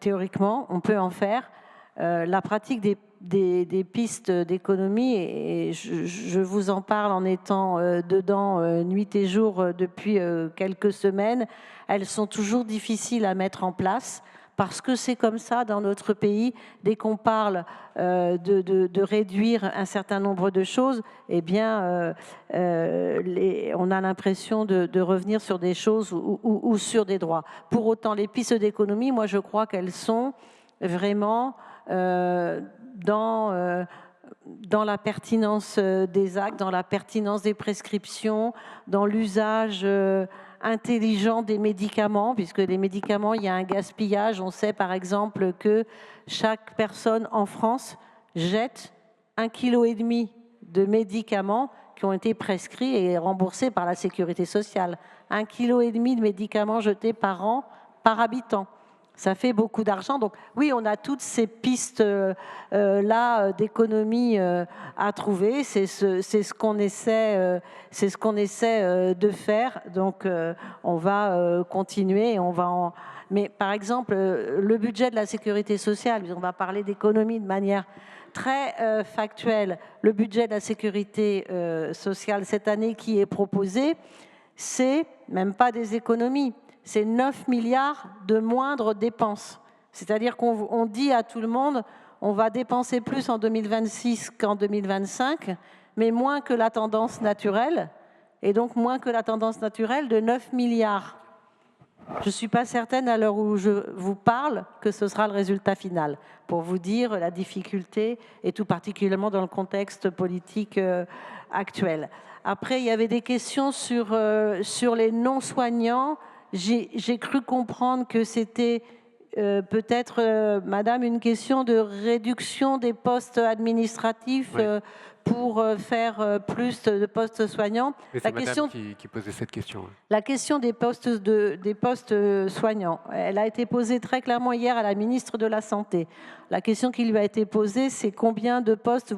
théoriquement, on peut en faire. La pratique des pistes d'économie, et je vous en parle en étant dedans nuit et jour depuis quelques semaines, elles sont toujours difficiles à mettre en place parce que c'est comme ça dans notre pays. Dès qu'on parle de réduire un certain nombre de choses, eh bien, on a l'impression de revenir sur des choses ou sur des droits. Pour autant, les pistes d'économie, moi je crois qu'elles sont vraiment dans la pertinence des actes, dans la pertinence des prescriptions, dans l'usage intelligent des médicaments, puisque les médicaments, il y a un gaspillage. On sait par exemple que chaque personne en France jette 1,5 kg de médicaments qui ont été prescrits et remboursés par la sécurité sociale. 1,5 kg de médicaments jetés par an, par habitant. Ça fait beaucoup d'argent. Donc oui, on a toutes ces pistes-là d'économie à trouver. C'est ce qu'on essaie, de faire. Donc on va continuer. Mais par exemple, le budget de la sécurité sociale, on va parler d'économie de manière très factuelle. Le budget de la sécurité sociale cette année qui est proposé, c'est même pas des économies. C'est 9 milliards de moindres dépenses. C'est-à-dire qu'on dit à tout le monde, on va dépenser plus en 2026 qu'en 2025, mais moins que la tendance naturelle, et donc moins que la tendance naturelle de 9 milliards. Je ne suis pas certaine, à l'heure où je vous parle, que ce sera le résultat final, pour vous dire la difficulté, et tout particulièrement dans le contexte politique actuel. Après, il y avait des questions sur les non-soignants. J'ai cru comprendre que c'était peut-être, madame, une question de réduction des postes administratifs pour faire plus de postes soignants. Mais c'est madame qui posait cette question. La question des postes soignants, elle a été posée très clairement hier à la ministre de la Santé. La question qui lui a été posée, c'est combien de postes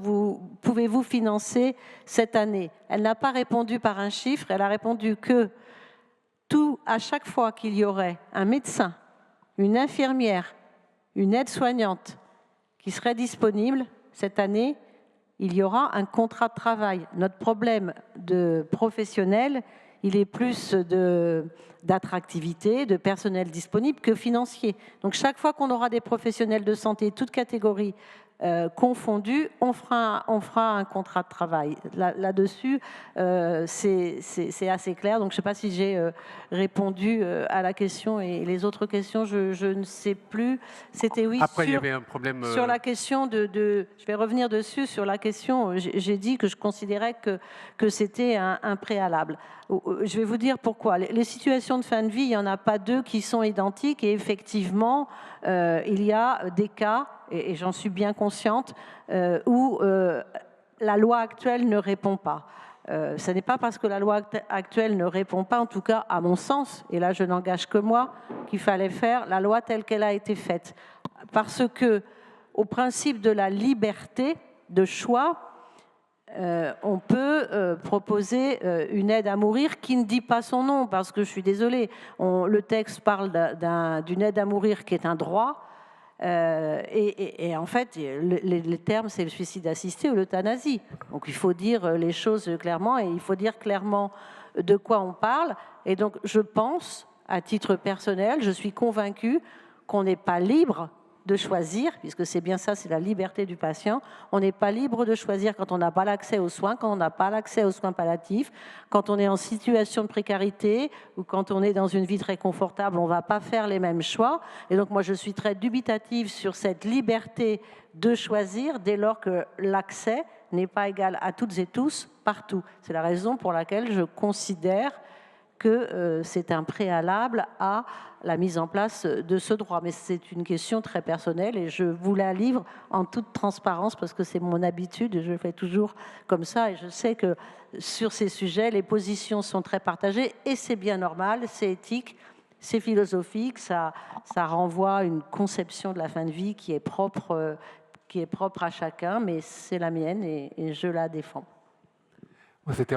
pouvez-vous financer cette année? Elle n'a pas répondu par un chiffre, elle a répondu que à chaque fois qu'il y aurait un médecin, une infirmière, une aide-soignante qui serait disponible cette année, il y aura un contrat de travail. Notre problème de professionnel, il est plus d'attractivité, de personnel disponible que financier. Donc chaque fois qu'on aura des professionnels de santé, toutes catégories confondus, on fera un contrat de travail. Là-dessus, c'est assez clair. Donc, je ne sais pas si j'ai répondu à la question et les autres questions, je ne sais plus. C'était oui. Après, il y avait un problème. Sur la question je vais revenir dessus, sur la question, j'ai dit que je considérais que c'était un préalable. Je vais vous dire pourquoi. Les situations de fin de vie, il n'y en a pas deux qui sont identiques et effectivement, il y a des cas, et j'en suis bien consciente, où la loi actuelle ne répond pas. Ce n'est pas parce que la loi actuelle ne répond pas, en tout cas à mon sens, et là je n'engage que moi, qu'il fallait faire la loi telle qu'elle a été faite. Parce que, au principe de la liberté de choix, on peut proposer une aide à mourir qui ne dit pas son nom, parce que je suis désolée, le texte parle d'une aide à mourir qui est un droit, et en fait, les termes, c'est le suicide assisté ou l'euthanasie. Donc il faut dire les choses clairement, et il faut dire clairement de quoi on parle. Et donc je pense, à titre personnel, je suis convaincue qu'on n'est pas libre de choisir, puisque c'est bien ça, c'est la liberté du patient. On n'est pas libre de choisir quand on n'a pas l'accès aux soins, quand on n'a pas l'accès aux soins palliatifs, quand on est en situation de précarité ou quand on est dans une vie très confortable, on ne va pas faire les mêmes choix. Et donc moi, je suis très dubitative sur cette liberté de choisir dès lors que l'accès n'est pas égal à toutes et tous partout. C'est la raison pour laquelle je considère que c'est un préalable à la mise en place de ce droit. Mais c'est une question très personnelle et je vous la livre en toute transparence parce que c'est mon habitude, je fais toujours comme ça et je sais que sur ces sujets, les positions sont très partagées et c'est bien normal, c'est éthique, c'est philosophique, ça renvoie à une conception de la fin de vie qui est propre à chacun, mais c'est la mienne et je la défends. C'était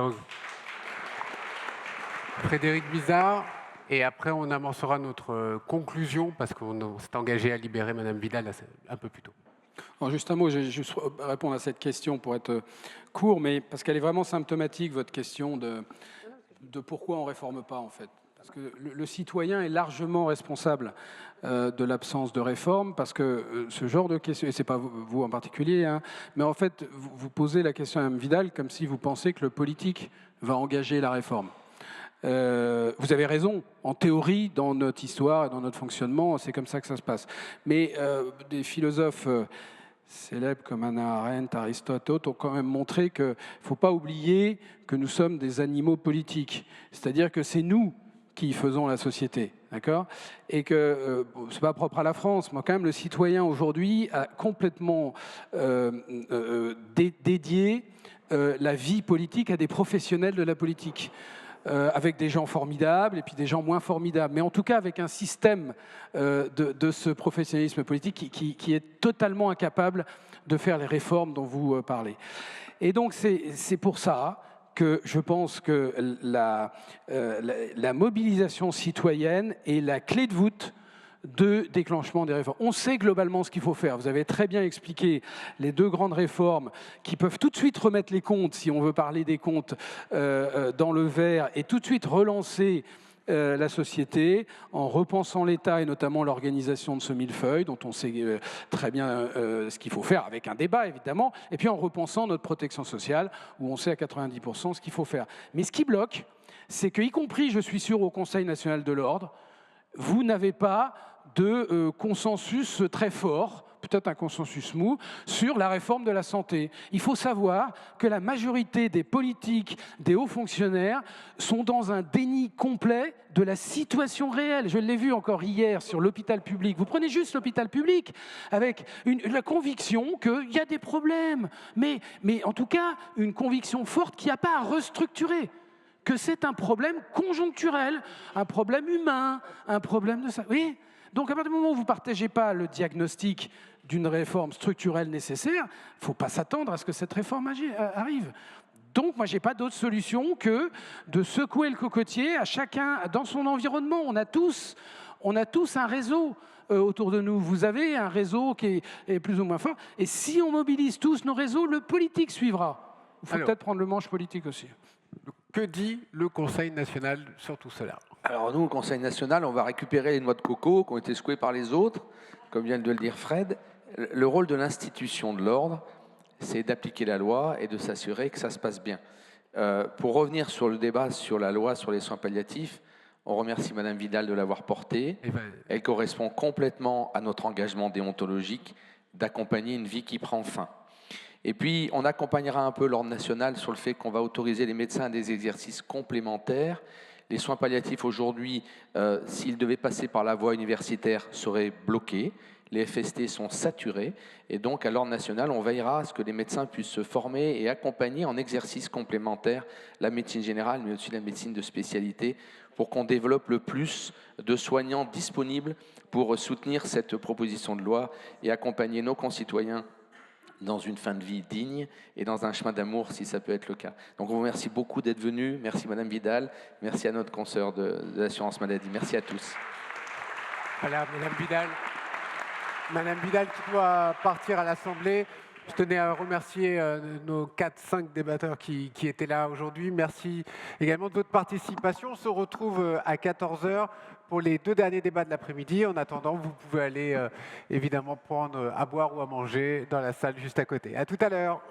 Frédéric Bizard, et après on amorcera notre conclusion parce qu'on s'est engagé à libérer Madame Vidal un peu plus tôt. Alors juste un mot, je vais juste répondre à cette question pour être court, mais parce qu'elle est vraiment symptomatique, votre question de pourquoi on ne réforme pas en fait. Parce que le citoyen est largement responsable de l'absence de réforme, parce que ce genre de question, et ce n'est pas vous en particulier, hein, mais en fait vous posez la question à Mme Vidal comme si vous pensez que le politique va engager la réforme. Vous avez raison, en théorie, dans notre histoire et dans notre fonctionnement, c'est comme ça que ça se passe. Mais des philosophes célèbres comme Hannah Arendt, Aristote, ont quand même montré qu'il ne faut pas oublier que nous sommes des animaux politiques. C'est-à-dire que c'est nous qui faisons la société, d'accord ? Et que ce n'est pas propre à la France, mais quand même le citoyen aujourd'hui a complètement dédié la vie politique à des professionnels de la politique. Avec des gens formidables et puis des gens moins formidables, mais en tout cas avec un système de ce professionnalisme politique qui est totalement incapable de faire les réformes dont vous parlez. Et donc c'est pour ça que je pense que la mobilisation citoyenne est la clé de voûte de déclenchement des réformes. On sait globalement ce qu'il faut faire. Vous avez très bien expliqué les 2 grandes réformes qui peuvent tout de suite remettre les comptes, si on veut parler des comptes, dans le vert et tout de suite relancer la société en repensant l'État et notamment l'organisation de ce millefeuille dont on sait très bien ce qu'il faut faire, avec un débat évidemment, et puis en repensant notre protection sociale où on sait à 90% ce qu'il faut faire. Mais ce qui bloque, c'est que, y compris, je suis sûr, au Conseil national de l'ordre, vous n'avez pas de consensus très fort, peut-être un consensus mou, sur la réforme de la santé. Il faut savoir que la majorité des politiques, des hauts fonctionnaires, sont dans un déni complet de la situation réelle. Je l'ai vu encore hier sur l'hôpital public. Vous prenez juste l'hôpital public avec la conviction qu'il y a des problèmes, mais en tout cas une conviction forte qu'il n'y a pas à restructurer, que c'est un problème conjoncturel, un problème humain, un problème de ça. Oui. Donc à partir du moment où vous ne partagez pas le diagnostic d'une réforme structurelle nécessaire, il ne faut pas s'attendre à ce que cette réforme arrive. Donc moi, je n'ai pas d'autre solution que de secouer le cocotier à chacun dans son environnement. On a tous un réseau autour de nous. Vous avez un réseau qui est plus ou moins fort. Et si on mobilise tous nos réseaux, le politique suivra. Il faut peut-être prendre le manche politique aussi. Que dit le Conseil national sur tout cela? Alors nous, au Conseil national, on va récupérer les noix de coco qui ont été secouées par les autres, comme vient de le dire Fred. Le rôle de l'institution de l'ordre, c'est d'appliquer la loi et de s'assurer que ça se passe bien. Pour revenir sur le débat sur la loi sur les soins palliatifs, on remercie Madame Vidal de l'avoir portée. Elle correspond complètement à notre engagement déontologique d'accompagner une vie qui prend fin. Et puis, on accompagnera un peu l'ordre national sur le fait qu'on va autoriser les médecins à des exercices complémentaires. Les soins palliatifs, aujourd'hui, s'ils devaient passer par la voie universitaire, seraient bloqués. Les FST sont saturés. Et donc, à l'ordre national, on veillera à ce que les médecins puissent se former et accompagner en exercices complémentaires la médecine générale, mais aussi la médecine de spécialité, pour qu'on développe le plus de soignants disponibles pour soutenir cette proposition de loi et accompagner nos concitoyens dans une fin de vie digne et dans un chemin d'amour, si ça peut être le cas. Donc, on vous remercie beaucoup d'être venus. Merci Madame Vidal. Merci à notre consoeur de l'assurance maladie. Merci à tous. Voilà, Madame Vidal. Madame Vidal qui doit partir à l'Assemblée. Je tenais à remercier nos 4-5 débatteurs qui étaient là aujourd'hui. Merci également de votre participation. On se retrouve à 14h pour les 2 derniers débats de l'après-midi. En attendant, vous pouvez aller évidemment prendre à boire ou à manger dans la salle juste à côté. À tout à l'heure.